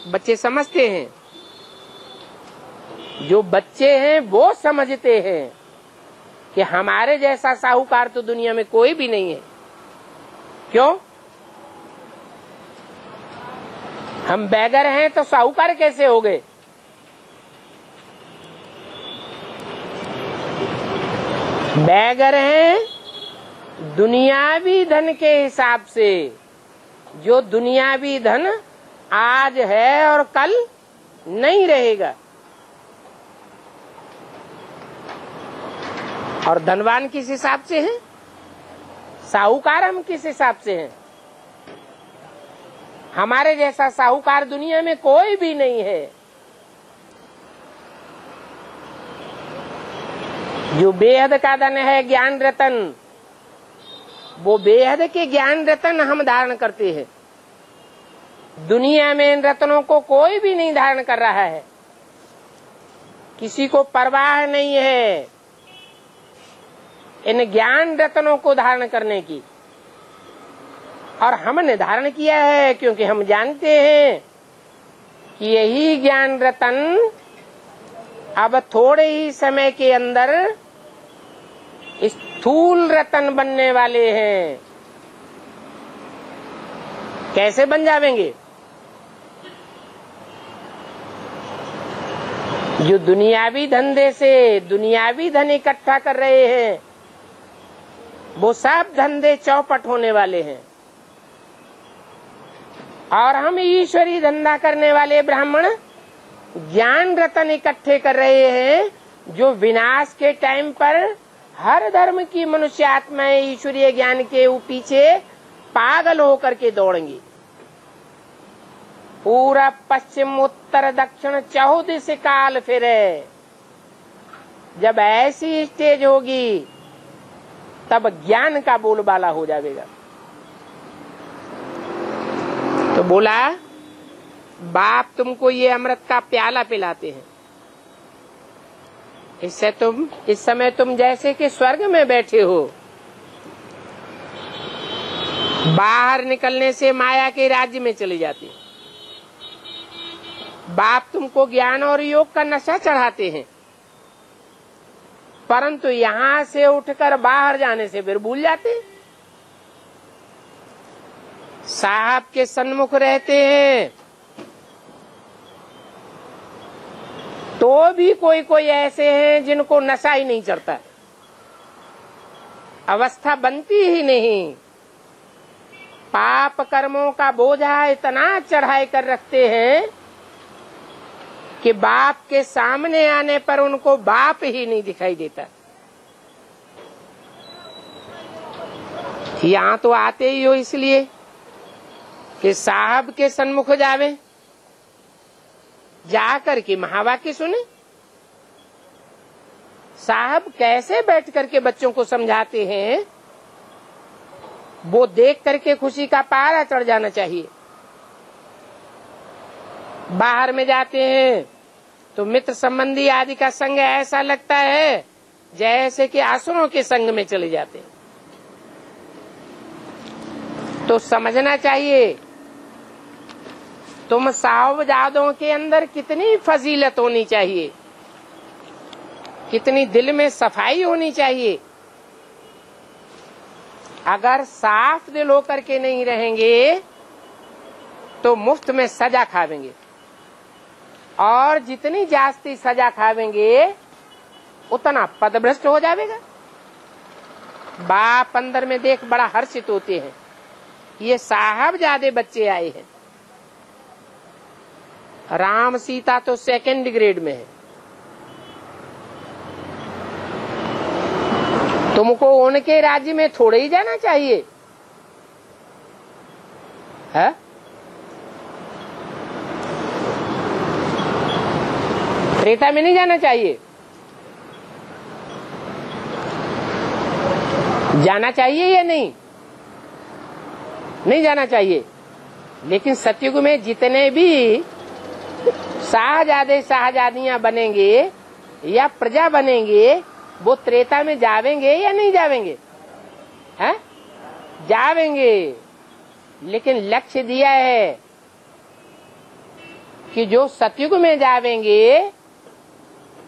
बच्चे समझते हैं। जो बच्चे हैं वो समझते हैं कि हमारे जैसा साहूकार तो दुनिया में कोई भी नहीं है। क्यों? हम बैगर हैं तो साहूकार कैसे हो गए? बैगर हैं दुनियावी धन के हिसाब से। जो दुनियावी धन आज है और कल नहीं रहेगा। और धनवान किस हिसाब से हैं? साहूकार हम किस हिसाब से हैं? हमारे जैसा साहूकार दुनिया में कोई भी नहीं है। जो बेहद का धन है ज्ञान रतन, वो बेहद के ज्ञान रतन हम धारण करते हैं। दुनिया में इन रत्नों को कोई भी नहीं धारण कर रहा है, किसी को परवाह नहीं है इन ज्ञान रत्नों को धारण करने की। और हमने धारण किया है क्योंकि हम जानते हैं कि यही ज्ञान रतन अब थोड़े ही समय के अंदर स्थूल रतन बनने वाले हैं। कैसे बन जावेंगे? जो दुनियावी धंधे से दुनियावी धन इकट्ठा कर रहे हैं, वो सब धंधे चौपट होने वाले हैं। और हम ईश्वरी धंधा करने वाले ब्राह्मण ज्ञान रतन इकट्ठे कर रहे हैं, जो विनाश के टाइम पर हर धर्म की मनुष्य आत्माएं ईश्वरीय ज्ञान के पीछे पागल होकर के दौड़ेंगी। पूरा पश्चिम उत्तर दक्षिण चौदिश काल फिरे। जब ऐसी स्टेज होगी तब ज्ञान का बोलबाला हो जाएगा। तो बोला, बाप तुमको ये अमृत का प्याला पिलाते हैं, इससे तुम इस समय तुम जैसे कि स्वर्ग में बैठे हो। बाहर निकलने से माया के राज्य में चले जाते। बाप तुमको ज्ञान और योग का नशा चढ़ाते हैं, परंतु यहाँ से उठकर बाहर जाने से फिर भूल जाते। साहब के सन्मुख रहते हैं तो भी कोई कोई ऐसे हैं जिनको नशा ही नहीं चढ़ता, अवस्था बनती ही नहीं। पाप कर्मों का बोझा इतना चढ़ाई कर रखते हैं कि बाप के सामने आने पर उनको बाप ही नहीं दिखाई देता। यहाँ तो आते ही हो इसलिए कि साहब के सन्मुख जावे, जाकर के महावाक्य सुने। साहब कैसे बैठ करके बच्चों को समझाते हैं, वो देख करके खुशी का पारा चढ़ जाना चाहिए। बाहर में जाते हैं तो मित्र संबंधी आदि का संग ऐसा लगता है जैसे कि आसुरों के संग में चले जाते हैं। तो समझना चाहिए तुम साहबजादों के अंदर कितनी फजीलत होनी चाहिए, कितनी दिल में सफाई होनी चाहिए। अगर साफ दिल होकर के नहीं रहेंगे तो मुफ्त में सजा खावेंगे, और जितनी जास्ती सजा खावेंगे उतना पदभ्रष्ट हो जाएगा। बाप अंदर में देख बड़ा हर्षित होते हैं, ये साहबजादे बच्चे आए हैं। राम सीता तो सेकंड ग्रेड में है, तुमको उनके राज्य में थोड़े ही जाना चाहिए है? त्रेता में नहीं जाना चाहिए? जाना चाहिए या नहीं? नहीं जाना चाहिए। लेकिन सतयुग में जितने भी शाहजादे शाहजादियां बनेंगे या प्रजा बनेंगे, वो त्रेता में जावेंगे या नहीं जावेंगे? हैं? जावेंगे। लेकिन लक्ष्य दिया है कि जो सतयुग में जावेंगे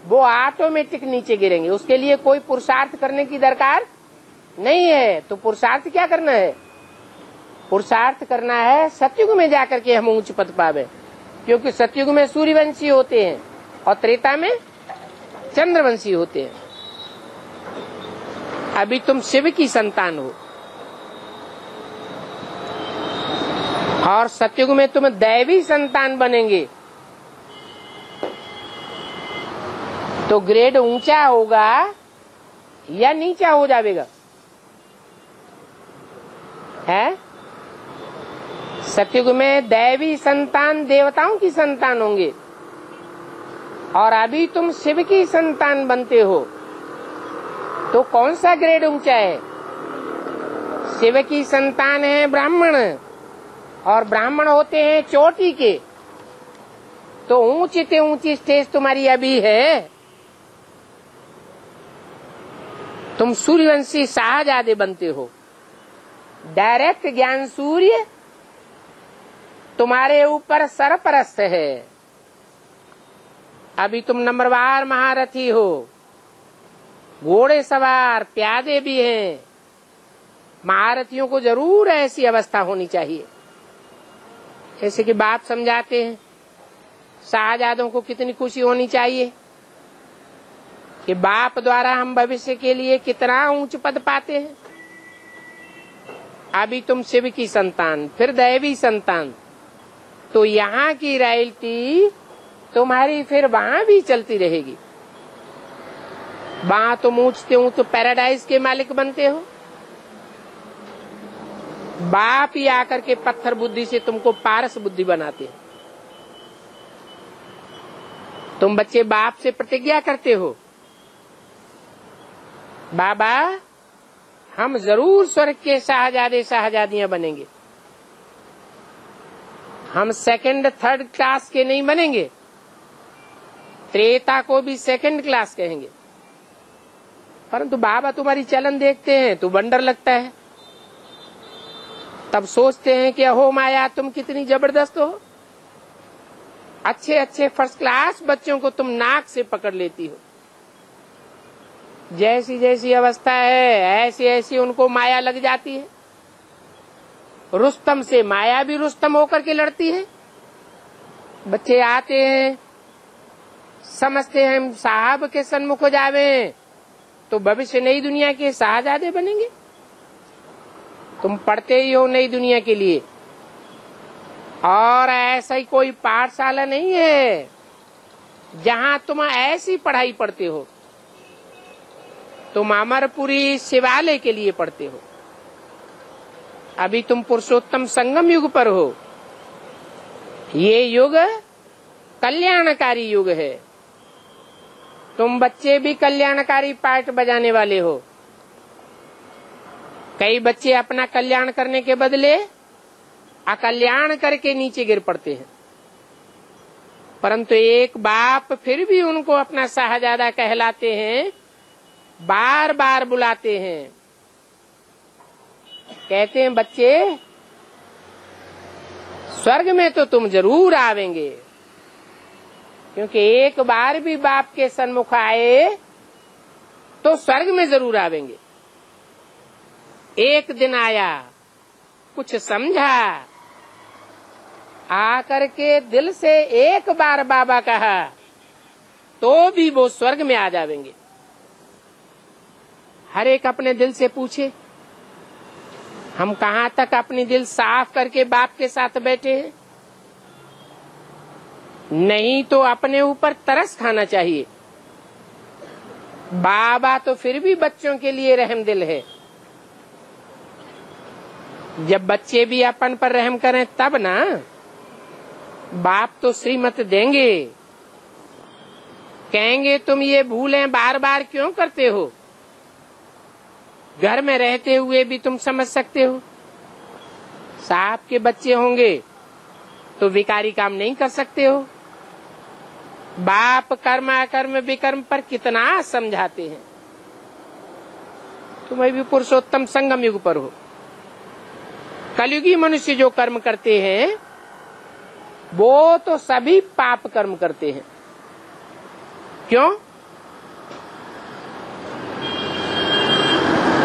वो ऑटोमेटिक नीचे गिरेंगे, उसके लिए कोई पुरुषार्थ करने की दरकार नहीं है। तो पुरुषार्थ क्या करना है? पुरुषार्थ करना है सतयुग में जाकर के हम उच्च पद पावे, क्योंकि सतयुग में सूर्यवंशी होते हैं और त्रेता में चंद्रवंशी होते हैं। अभी तुम शिव की संतान हो और सतयुग में तुम दैवी संतान बनेंगे, तो ग्रेड ऊंचा होगा या नीचा हो जाएगा? है? सतयुग में दैवी संतान देवताओं की संतान होंगे, और अभी तुम शिव की संतान बनते हो, तो कौन सा ग्रेड ऊंचा है? शिव की संतान है ब्राह्मण, और ब्राह्मण होते हैं चोटी के। तो ऊंची से ऊंची स्टेज तुम्हारी अभी है। तुम सूर्यवंशी शाहजादे बनते हो। डायरेक्ट ज्ञान सूर्य तुम्हारे ऊपर सरपरस्त है। अभी तुम नंबरवार महारथी हो, घोड़े सवार, प्यादे भी हैं। महारथियों को जरूर ऐसी अवस्था होनी चाहिए। जैसे कि बाप समझाते हैं, शाहजादों को कितनी खुशी होनी चाहिए कि बाप द्वारा हम भविष्य के लिए कितना ऊंच पद पाते हैं। अभी तुम शिव की संतान, फिर दैवी संतान, तो यहाँ की रॉयल्टी तुम्हारी फिर वहां भी चलती रहेगी। वहां तुम ऊंचते ऊंच पैराडाइज के मालिक बनते हो। बाप ही आकर के पत्थर बुद्धि से तुमको पारस बुद्धि बनाते हैं। तुम बच्चे बाप से प्रतिज्ञा करते हो, बाबा हम जरूर स्वर्ग के शाहजादे शाहजादियां बनेंगे। हम सेकंड थर्ड क्लास के नहीं बनेंगे, त्रेता को भी सेकंड क्लास कहेंगे। परंतु बाबा तुम्हारी चलन देखते हैं तो वंडर लगता है। तब सोचते हैं कि अहो माया तुम कितनी जबरदस्त हो। अच्छे अच्छे फर्स्ट क्लास बच्चों को तुम नाक से पकड़ लेती हो। जैसी जैसी अवस्था है ऐसी ऐसी उनको माया लग जाती है। रुस्तम से माया भी रुस्तम होकर के लड़ती है। बच्चे आते हैं, समझते हैं हम साहब के सन्मुख हो जावे तो भविष्य नई दुनिया के शाहजादे बनेंगे। तुम पढ़ते ही हो नई दुनिया के लिए, और ऐसा ही कोई पाठशाला नहीं है जहां तुम ऐसी पढ़ाई पढ़ते हो। तुम अमरपुरी शिवालय के लिए पढ़ते हो। अभी तुम पुरुषोत्तम संगम युग पर हो। ये युग कल्याणकारी युग है। तुम बच्चे भी कल्याणकारी पार्ट बजाने वाले हो। कई बच्चे अपना कल्याण करने के बदले अकल्याण करके नीचे गिर पड़ते हैं, परंतु एक बाप फिर भी उनको अपना शाहजादा कहलाते हैं, बार बार बुलाते हैं। कहते हैं बच्चे स्वर्ग में तो तुम जरूर आवेंगे, क्योंकि एक बार भी बाप के सन्मुख आए तो स्वर्ग में जरूर आवेंगे। एक दिन आया, कुछ समझा, आकर के दिल से एक बार बाबा कहा तो भी वो स्वर्ग में आ जावेंगे। हर एक अपने दिल से पूछे, हम कहाँ तक अपनी दिल साफ करके बाप के साथ बैठे हैं। नहीं तो अपने ऊपर तरस खाना चाहिए। बाबा तो फिर भी बच्चों के लिए रहम दिल है। जब बच्चे भी अपन पर रहम करें तब ना, बाप तो श्रीमत देंगे, कहेंगे तुम ये भूलें बार बार क्यों करते हो। घर में रहते हुए भी तुम समझ सकते हो। साहब के बच्चे होंगे तो विकारी काम नहीं कर सकते हो। बाप कर्म अकर्म विकर्म पर कितना समझाते हैं। तुम भी पुरुषोत्तम संगम युग पर हो। कलयुगी मनुष्य जो कर्म करते हैं वो तो सभी पाप कर्म करते हैं। क्यों?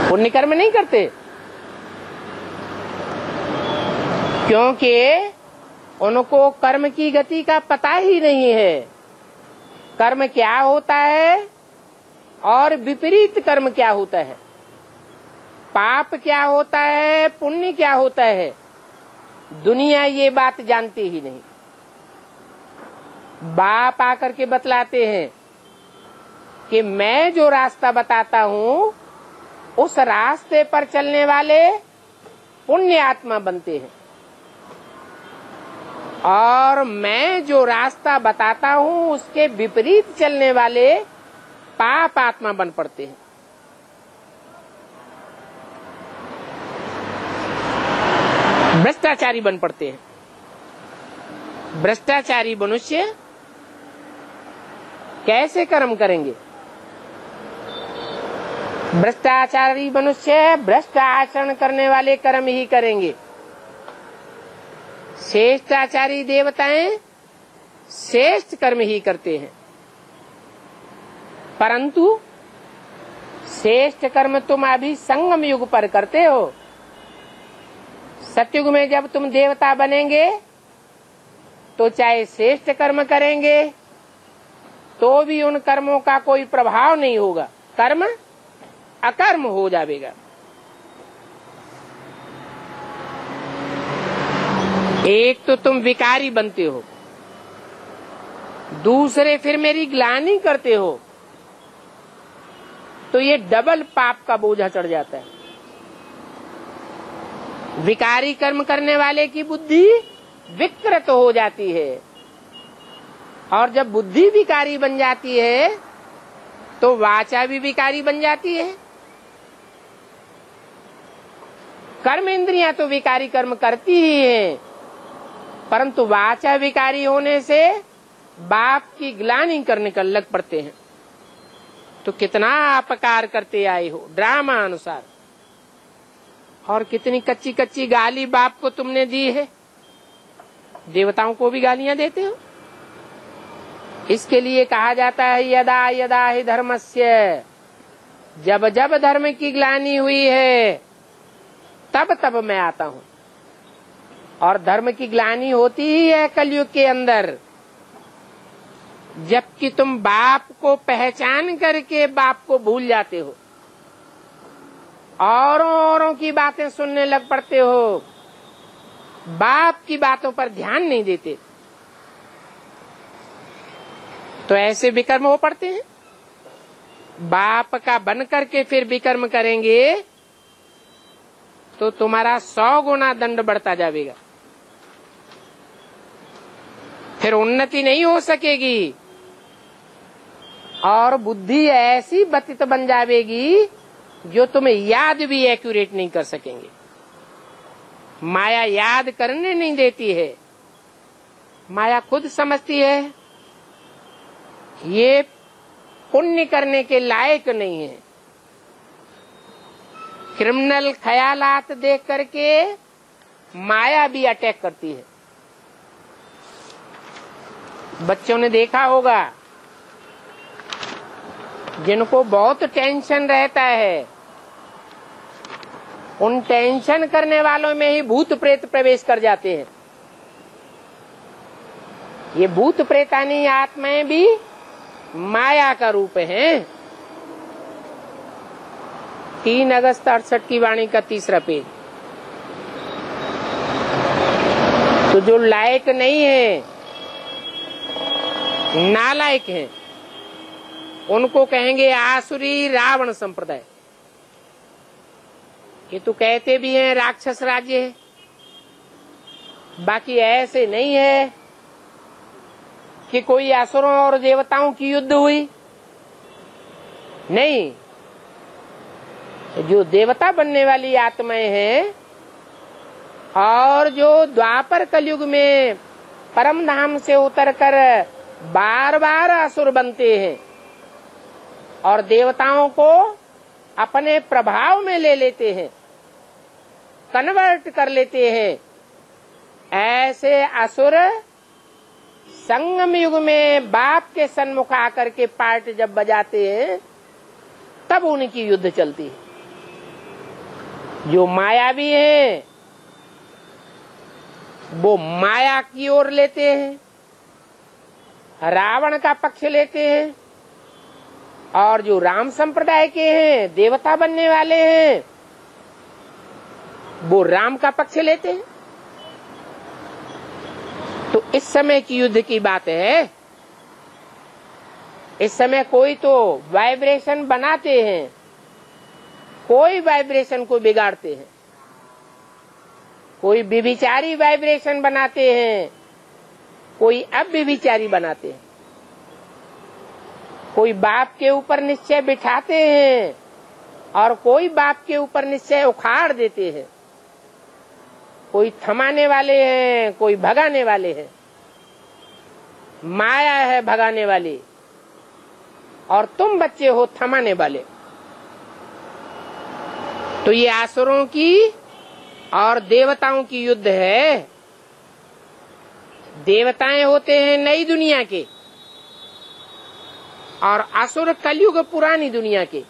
पुण्य कर्म नहीं करते, क्योंकि उनको कर्म की गति का पता ही नहीं है। कर्म क्या होता है और विपरीत कर्म क्या होता है, पाप क्या होता है, पुण्य क्या होता है, दुनिया ये बात जानती ही नहीं। बाप आकर के बतलाते हैं कि मैं जो रास्ता बताता हूँ उस रास्ते पर चलने वाले पुण्य आत्मा बनते हैं, और मैं जो रास्ता बताता हूँ उसके विपरीत चलने वाले पाप आत्मा बन पड़ते हैं। भ्रष्टाचारी बन पड़ते हैं। भ्रष्टाचारी मनुष्य कैसे कर्म करेंगे? भ्रष्टाचारी मनुष्य भ्रष्ट आचरण करने वाले कर्म ही करेंगे। श्रेष्ठाचारी देवताएं श्रेष्ठ कर्म ही करते हैं। परंतु श्रेष्ठ कर्म तुम अभी संगम युग पर करते हो। सतयुग में जब तुम देवता बनेंगे तो चाहे श्रेष्ठ कर्म करेंगे तो भी उन कर्मों का कोई प्रभाव नहीं होगा, कर्म अकर्म हो जाएगा। एक तो तुम विकारी बनते हो, दूसरे फिर मेरी ग्लानि करते हो, तो ये डबल पाप का बोझा चढ़ जाता है। विकारी कर्म करने वाले की बुद्धि विकृत हो जाती है, और जब बुद्धि विकारी बन जाती है तो वाचा भी विकारी बन जाती है। कर्म इंद्रियां तो विकारी कर्म करती ही हैं, परंतु वाचा विकारी होने से बाप की ग्लानि करने का लग पड़ते हैं। तो कितना अपकार करते आए हो ड्रामा अनुसार, और कितनी कच्ची कच्ची गाली बाप को तुमने दी है। देवताओं को भी गालियां देते हो। इसके लिए कहा जाता है यदा यदा हि धर्मस्य, जब जब धर्म की ग्लानि हुई है तब तब मैं आता हूँ। और धर्म की ग्लानि होती ही है कलयुग के अंदर, जबकि तुम बाप को पहचान करके बाप को भूल जाते हो, औरों की बातें सुनने लग पड़ते हो, बाप की बातों पर ध्यान नहीं देते, तो ऐसे विकर्म हो पड़ते हैं। बाप का बन करके फिर विकर्म करेंगे तो तुम्हारा 100 गुना दंड बढ़ता जाएगा, फिर उन्नति नहीं हो सकेगी, और बुद्धि ऐसी बतित बन जाएगी जो तुम्हें याद भी एक्यूरेट नहीं कर सकेंगे। माया याद करने नहीं देती है। माया खुद समझती है ये पुण्य करने के लायक नहीं है। क्रिमिनल ख्यालात देख करके माया भी अटैक करती है। बच्चों ने देखा होगा जिनको बहुत टेंशन रहता है, उन टेंशन करने वालों में ही भूत प्रेत प्रवेश कर जाते हैं। ये भूत प्रेतानी आत्माएं भी माया का रूप हैं। 3 अगस्त 68 की वाणी का 3रा पेज। तो जो लायक नहीं है, नालायक हैं, उनको कहेंगे आसुरी रावण संप्रदाय। ये तो कहते भी हैं राक्षस राज्य है, बाकी ऐसे नहीं है कि कोई असुरों और देवताओं की युद्ध हुई। नहीं, जो देवता बनने वाली आत्माएं हैं और जो द्वापर कलयुग में परम धाम से उतरकर बार बार असुर बनते हैं और देवताओं को अपने प्रभाव में ले लेते हैं, कन्वर्ट कर लेते हैं, ऐसे असुर संगम युग में बाप के सन्मुख आकर के पार्ट जब बजाते हैं तब उनकी युद्ध चलती है। जो मायावी हैं वो माया की ओर लेते हैं, रावण का पक्ष लेते हैं, और जो राम संप्रदाय के हैं, देवता बनने वाले हैं, वो राम का पक्ष लेते हैं। तो इस समय की युद्ध की बात है। इस समय कोई तो वाइब्रेशन बनाते हैं, कोई वाइब्रेशन को बिगाड़ते हैं, कोई व्यभिचारी वाइब्रेशन बनाते हैं, कोई अव्यभिचारी बनाते हैं, कोई बाप के ऊपर निश्चय बिठाते हैं और कोई बाप के ऊपर निश्चय उखाड़ देते हैं। कोई थमाने वाले हैं, कोई भगाने वाले हैं। माया है भगाने वाली और तुम बच्चे हो थमाने वाले। तो ये आसुरों की और देवताओं की युद्ध है। देवताएं होते हैं नई दुनिया के और असुर कलयुग पुरानी दुनिया के।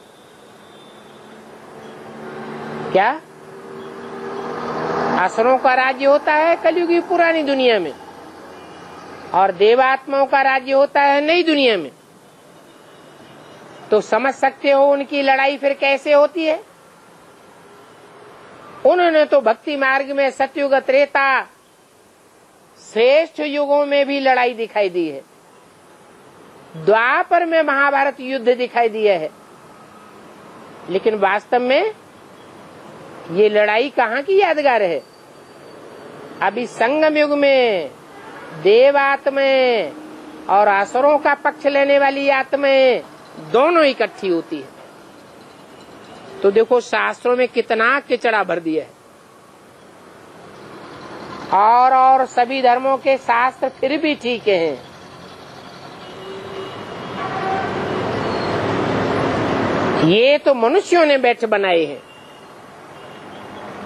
क्या असुरों का राज्य होता है कलयुग की पुरानी दुनिया में और देवात्माओं का राज्य होता है नई दुनिया में। तो समझ सकते हो उनकी लड़ाई फिर कैसे होती है। उन्होंने तो भक्ति मार्ग में सतयुग त्रेता श्रेष्ठ युगों में भी लड़ाई दिखाई दी है। द्वापर में महाभारत युद्ध दिखाई दिया है, लेकिन वास्तव में ये लड़ाई कहाँ की यादगार है। अभी संगम युग में देवात्माएं और असुरों का पक्ष लेने वाली आत्माएं दोनों इकट्ठी होती है। तो देखो शास्त्रों में कितना किचड़ा भर दिया है। और सभी धर्मों के शास्त्र फिर भी ठीक हैं। ये तो मनुष्यों ने बैठ बनाए हैं।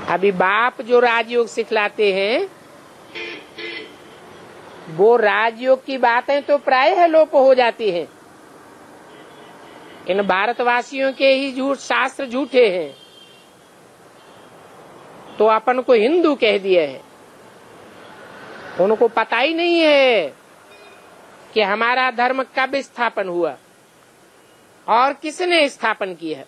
अभी बाप जो राजयोग सिखलाते हैं वो राजयोग की बातें तो प्रायः लोप हो जाती हैं। इन भारतवासियों के ही झूठ शास्त्र झूठे हैं तो अपन को हिंदू कह दिया है। उनको पता ही नहीं है कि हमारा धर्म कब स्थापन हुआ और किसने स्थापन किया है।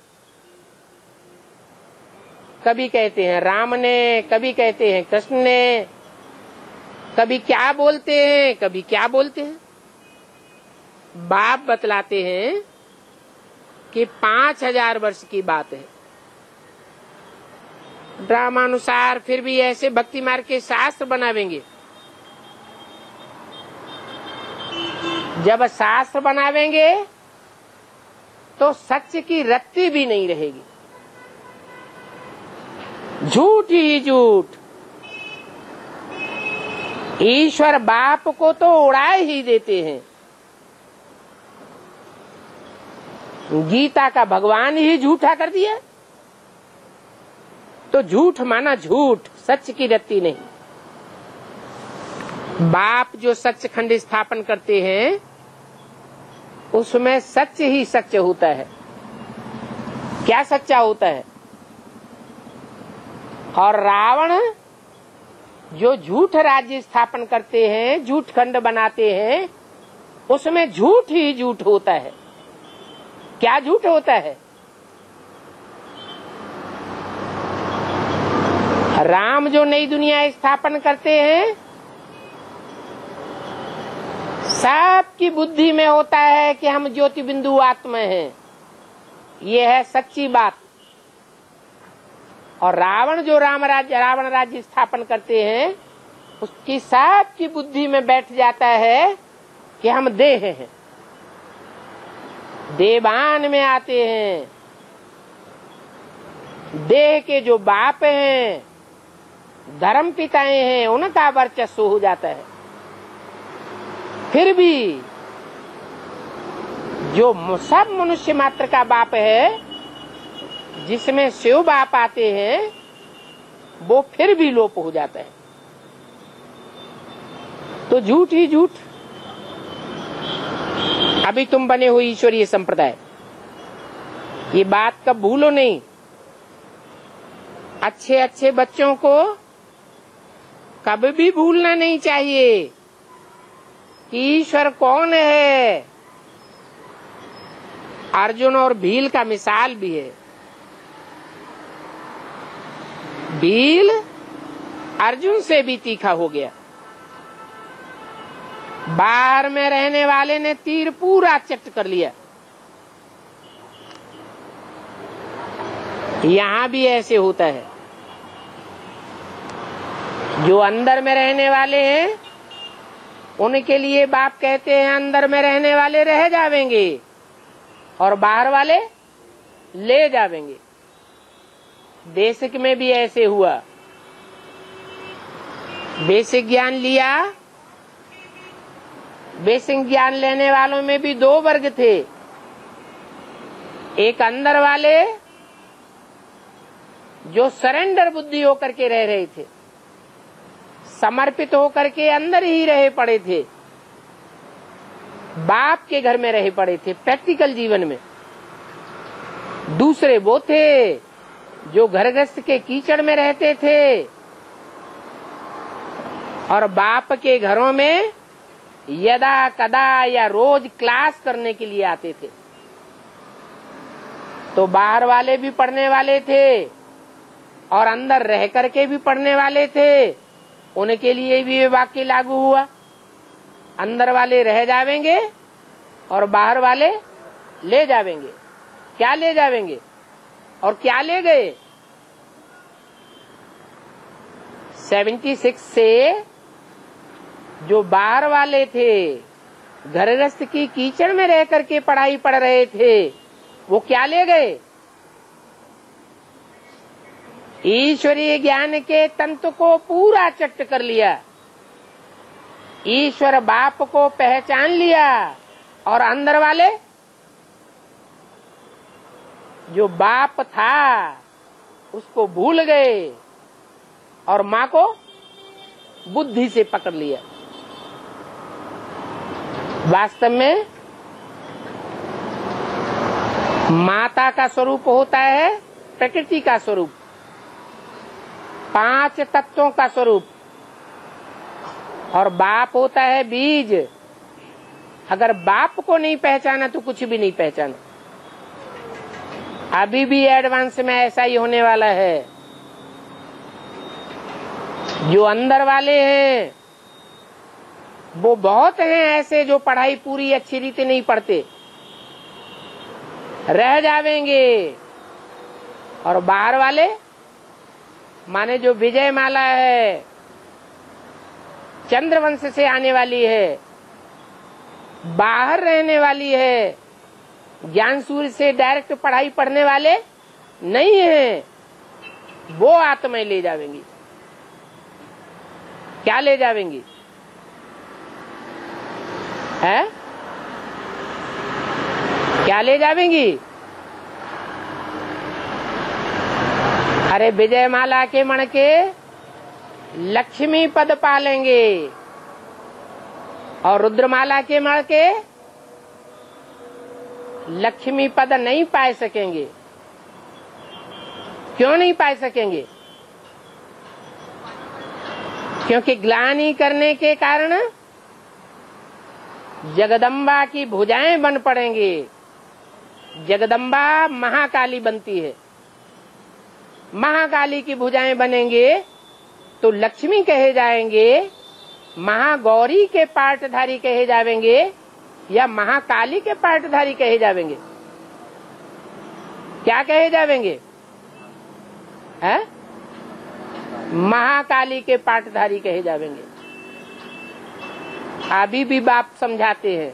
कभी कहते हैं राम ने, कभी कहते हैं कृष्ण ने, कभी क्या बोलते हैं, कभी क्या बोलते हैं। बाप बतलाते हैं कि 5000 वर्ष की बात है। ड्रामानुसार फिर भी ऐसे भक्ति मार्ग के शास्त्र बनावेंगे। जब शास्त्र बनावेंगे तो सच की रत्ती भी नहीं रहेगी, झूठ ही झूठ। ईश्वर बाप को तो उड़ा ही देते हैं। गीता का भगवान ही झूठा कर दिया तो झूठ माना झूठ, सच की रत्ती नहीं। बाप जो सचखंड स्थापन करते हैं उसमें सच ही सच होता है। क्या सच्चा होता है। और रावण जो झूठ राज्य स्थापन करते हैं, झूठ खंड बनाते हैं, उसमें झूठ ही झूठ होता है। क्या झूठ होता है। राम जो नई दुनिया स्थापन करते हैं सबकी बुद्धि में होता है कि हम ज्योति बिंदु आत्मा हैं। ये है सच्ची बात। और रावण जो रावण राज्य स्थापन करते हैं उसकी सबकी बुद्धि में बैठ जाता है कि हम देह हैं, देवान में आते हैं। देह के जो बाप हैं, धर्म पिताएं हैं, उनका वर्चस्व हो जाता है। फिर भी जो सब मनुष्य मात्र का बाप है, जिसमें शिव बाप आते हैं, वो फिर भी लोप हो जाता है। तो झूठ ही झूठ। अभी तुम बने हुए ईश्वरीय संप्रदाय, ये बात कब भूलो नहीं। अच्छे अच्छे बच्चों को कभी भी भूलना नहीं चाहिए कि ईश्वर कौन है। अर्जुन और भील का मिसाल भी है। भील अर्जुन से भी तीखा हो गया। बाहर में रहने वाले ने तीर पूरा चट कर लिया। यहाँ भी ऐसे होता है। जो अंदर में रहने वाले हैं उनके लिए बाप कहते हैं अंदर में रहने वाले रह जावेंगे और बाहर वाले ले जावेंगे। देश में भी ऐसे हुआ। बेसिक ज्ञान लिया। बेसिक ज्ञान लेने वालों में भी दो वर्ग थे। एक अंदर वाले जो सरेंडर बुद्धि होकर के रह रहे थे, समर्पित होकर के अंदर ही रहे पड़े थे, बाप के घर में रहे पड़े थे प्रैक्टिकल जीवन में। दूसरे वो थे जो घर गृहस्थ के कीचड़ में रहते थे और बाप के घरों में यदा कदा या रोज क्लास करने के लिए आते थे। तो बाहर वाले भी पढ़ने वाले थे और अंदर रह करके भी पढ़ने वाले थे। उनके लिए भी ये वाक्य लागू हुआ, अंदर वाले रह जावेंगे और बाहर वाले ले जावेंगे। क्या ले जावेंगे और क्या ले गए? 76 से जो बाहर वाले थे, घर गृहस्थ की कीचड़ में रह करके पढ़ाई पढ़ रहे थे, वो क्या ले गए? ईश्वरीय ज्ञान के तंतु को पूरा चट्ट कर लिया, ईश्वर बाप को पहचान लिया और अंदर वाले जो बाप था उसको भूल गए और माँ को बुद्धि से पकड़ लिया। वास्तव में माता का स्वरूप होता है प्रकृति का स्वरूप, 5 तत्वों का स्वरूप, और बाप होता है बीज। अगर बाप को नहीं पहचाना तो कुछ भी नहीं पहचाना। अभी भी एडवांस में ऐसा ही होने वाला है। जो अंदर वाले हैं वो बहुत हैं ऐसे जो पढ़ाई पूरी अच्छी रीति नहीं पढ़ते, रह जावेंगे। और बाहर वाले माने जो विजय माला है, चंद्रवंश से आने वाली है, बाहर रहने वाली है, ज्ञान सूर्य से डायरेक्ट पढ़ाई पढ़ने वाले नहीं है, वो आत्माएं ले जावेंगी। क्या ले जावेंगी? है क्या ले जावेंगी? अरे विजय माला के मण के लक्ष्मी पद पालेंगे और रुद्रमाला के मण के लक्ष्मी पद नहीं पा सकेंगे। क्यों नहीं पा सकेंगे? क्योंकि ग्लानि करने के कारण जगदम्बा की भुजाएं बन पड़ेंगे। जगदम्बा महाकाली बनती है, महाकाली की भुजाएं बनेंगे तो लक्ष्मी कहे जाएंगे, महागौरी के पाटधारी कहे जावेंगे या महाकाली के पाटधारी कहे जावेंगे? क्या कहे जावेंगे? है महाकाली के पाटधारी कहे जावेंगे। अभी भी बाप समझाते हैं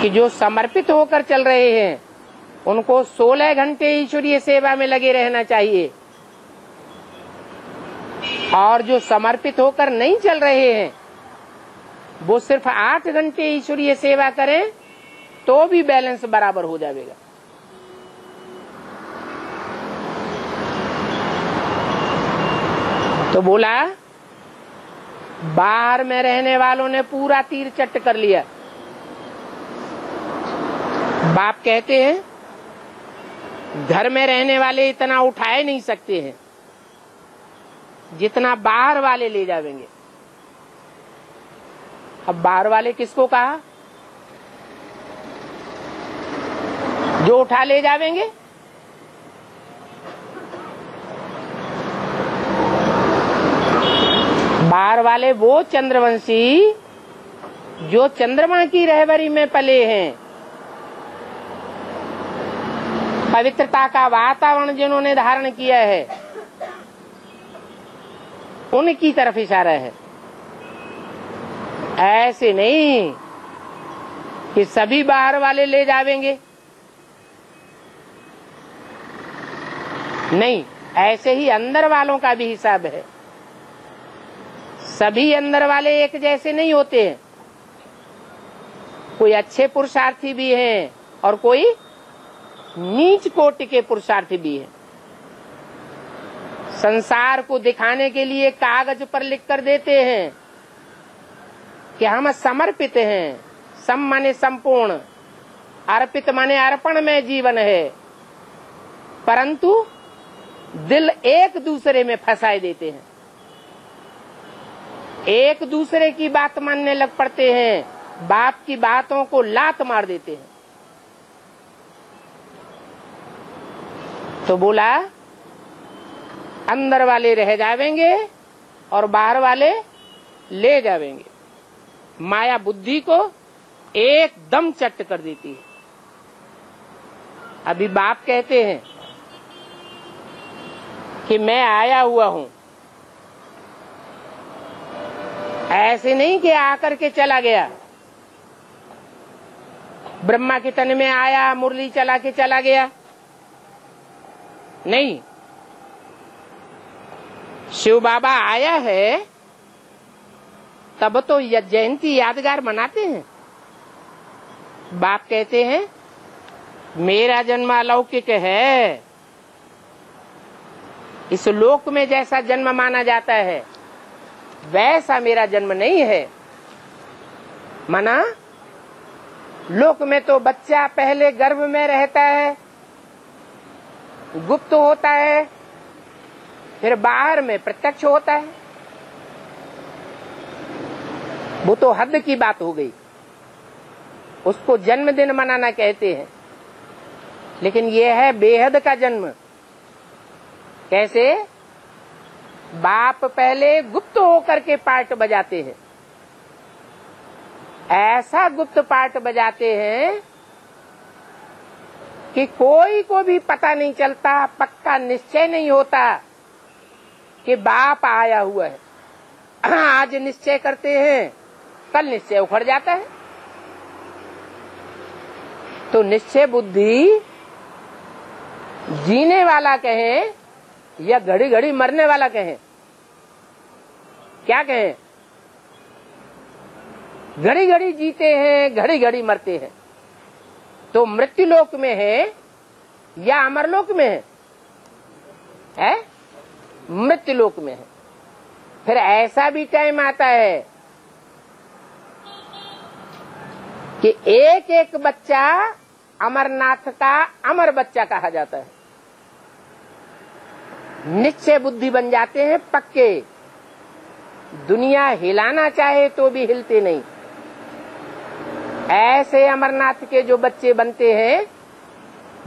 कि जो समर्पित होकर चल रहे हैं उनको 16 घंटे ईश्वरीय सेवा में लगे रहना चाहिए, और जो समर्पित होकर नहीं चल रहे हैं वो सिर्फ 8 घंटे ईश्वरीय सेवा करें तो भी बैलेंस बराबर हो जाएगा। तो बोला बाहर में रहने वालों ने पूरा तीर चट्ट कर लिया। बाप कहते हैं घर में रहने वाले इतना उठाए नहीं सकते हैं जितना बाहर वाले ले जावेंगे। अब बाहर वाले किसको कहा? जो उठा ले जावेंगे। बाहर वाले वो चंद्रवंशी जो चंद्रमा की रहबरी में पले हैं, पवित्रता का वातावरण जिन्होंने धारण किया है, उनकी तरफ इशारा है। ऐसे नहीं कि सभी बाहर वाले ले जावेंगे, नहीं, ऐसे ही अंदर वालों का भी हिसाब है। सभी अंदर वाले एक जैसे नहीं होते हैं। कोई अच्छे पुरुषार्थी भी हैं और कोई नीच कोटि के पुरुषार्थी भी हैं। संसार को दिखाने के लिए कागज पर लिख कर देते हैं कि हम समर्पित हैं। सम माने संपूर्ण, अर्पित माने अर्पण में जीवन है, परंतु दिल एक दूसरे में फंसाए देते हैं। एक दूसरे की बात मानने लग पड़ते हैं, बाप की बातों को लात मार देते हैं। तो बोला अंदर वाले रह जावेंगे और बाहर वाले ले जावेंगे। माया बुद्धि को एकदम चट कर देती है। अभी बाप कहते हैं कि मैं आया हुआ हूं, ऐसे नहीं कि आकर के चला गया। ब्रह्मा के तन में आया, मुरली चला के चला गया, नहीं। शिव बाबा आया है तब तो जयंती यादगार मनाते हैं। बाप कहते हैं मेरा जन्म अलौकिक है। इस लोक में जैसा जन्म माना जाता है वैसा मेरा जन्म नहीं है। माना लोक में तो बच्चा पहले गर्भ में रहता है, गुप्त होता है, फिर बाहर में प्रत्यक्ष होता है। वो तो हद की बात हो गई, उसको जन्मदिन मनाना कहते हैं। लेकिन ये है बेहद का जन्म। कैसे? बाप पहले गुप्त होकर के पार्ट बजाते हैं, ऐसा गुप्त पार्ट बजाते हैं कि कोई को भी पता नहीं चलता, पक्का निश्चय नहीं होता कि बाप आया हुआ है। आज निश्चय करते हैं, कल निश्चय उखड़ जाता है। तो निश्चय बुद्धि जीने वाला कहें या घड़ी घड़ी मरने वाला कहें, क्या कहें? घड़ी घड़ी जीते हैं, घड़ी घड़ी मरते हैं। तो मृत्यु लोक में है या अमरलोक में है? मृत्यु लोक में है। फिर ऐसा भी टाइम आता है कि एक एक बच्चा अमरनाथ का अमर बच्चा कहा जाता है। निश्चय बुद्धि बन जाते हैं पक्के, दुनिया हिलाना चाहे तो भी हिलते नहीं। ऐसे अमरनाथ के जो बच्चे बनते हैं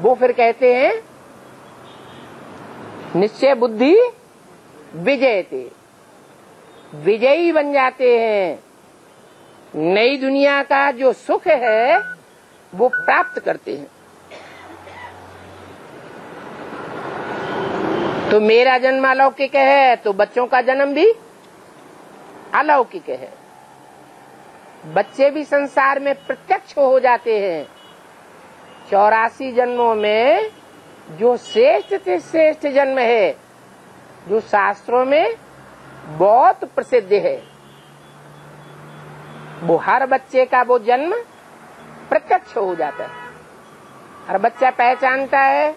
वो फिर कहते हैं निश्चय बुद्धि विजयते, विजयी बन जाते हैं। नई दुनिया का जो सुख है वो प्राप्त करते हैं। तो मेरा जन्म अलौकिक है तो बच्चों का जन्म भी अलौकिक है। बच्चे भी संसार में प्रत्यक्ष हो जाते हैं। 84 जन्मों में जो श्रेष्ठ से श्रेष्ठ जन्म है, जो शास्त्रों में बहुत प्रसिद्ध है, वो हर बच्चे का वो जन्म प्रत्यक्ष हो जाता है। हर बच्चा पहचानता है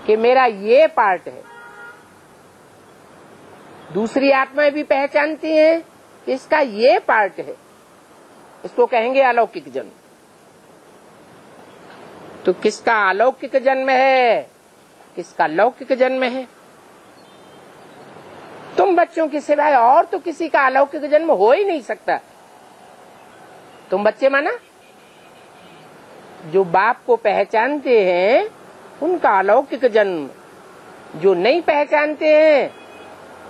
कि मेरा ये पार्ट है। दूसरी आत्माएं भी पहचानती हैं कि इसका ये पार्ट है। इसको कहेंगे अलौकिक जन्म। तो किसका अलौकिक जन्म है, किसका लौकिक जन्म है? तुम बच्चों के सिवाय और तो किसी का अलौकिक जन्म हो ही नहीं सकता। तुम बच्चे माना जो बाप को पहचानते हैं उनका अलौकिक जन्म, जो नहीं पहचानते हैं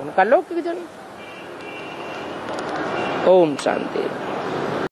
उनका लौकिक जन्म। ओम शांति।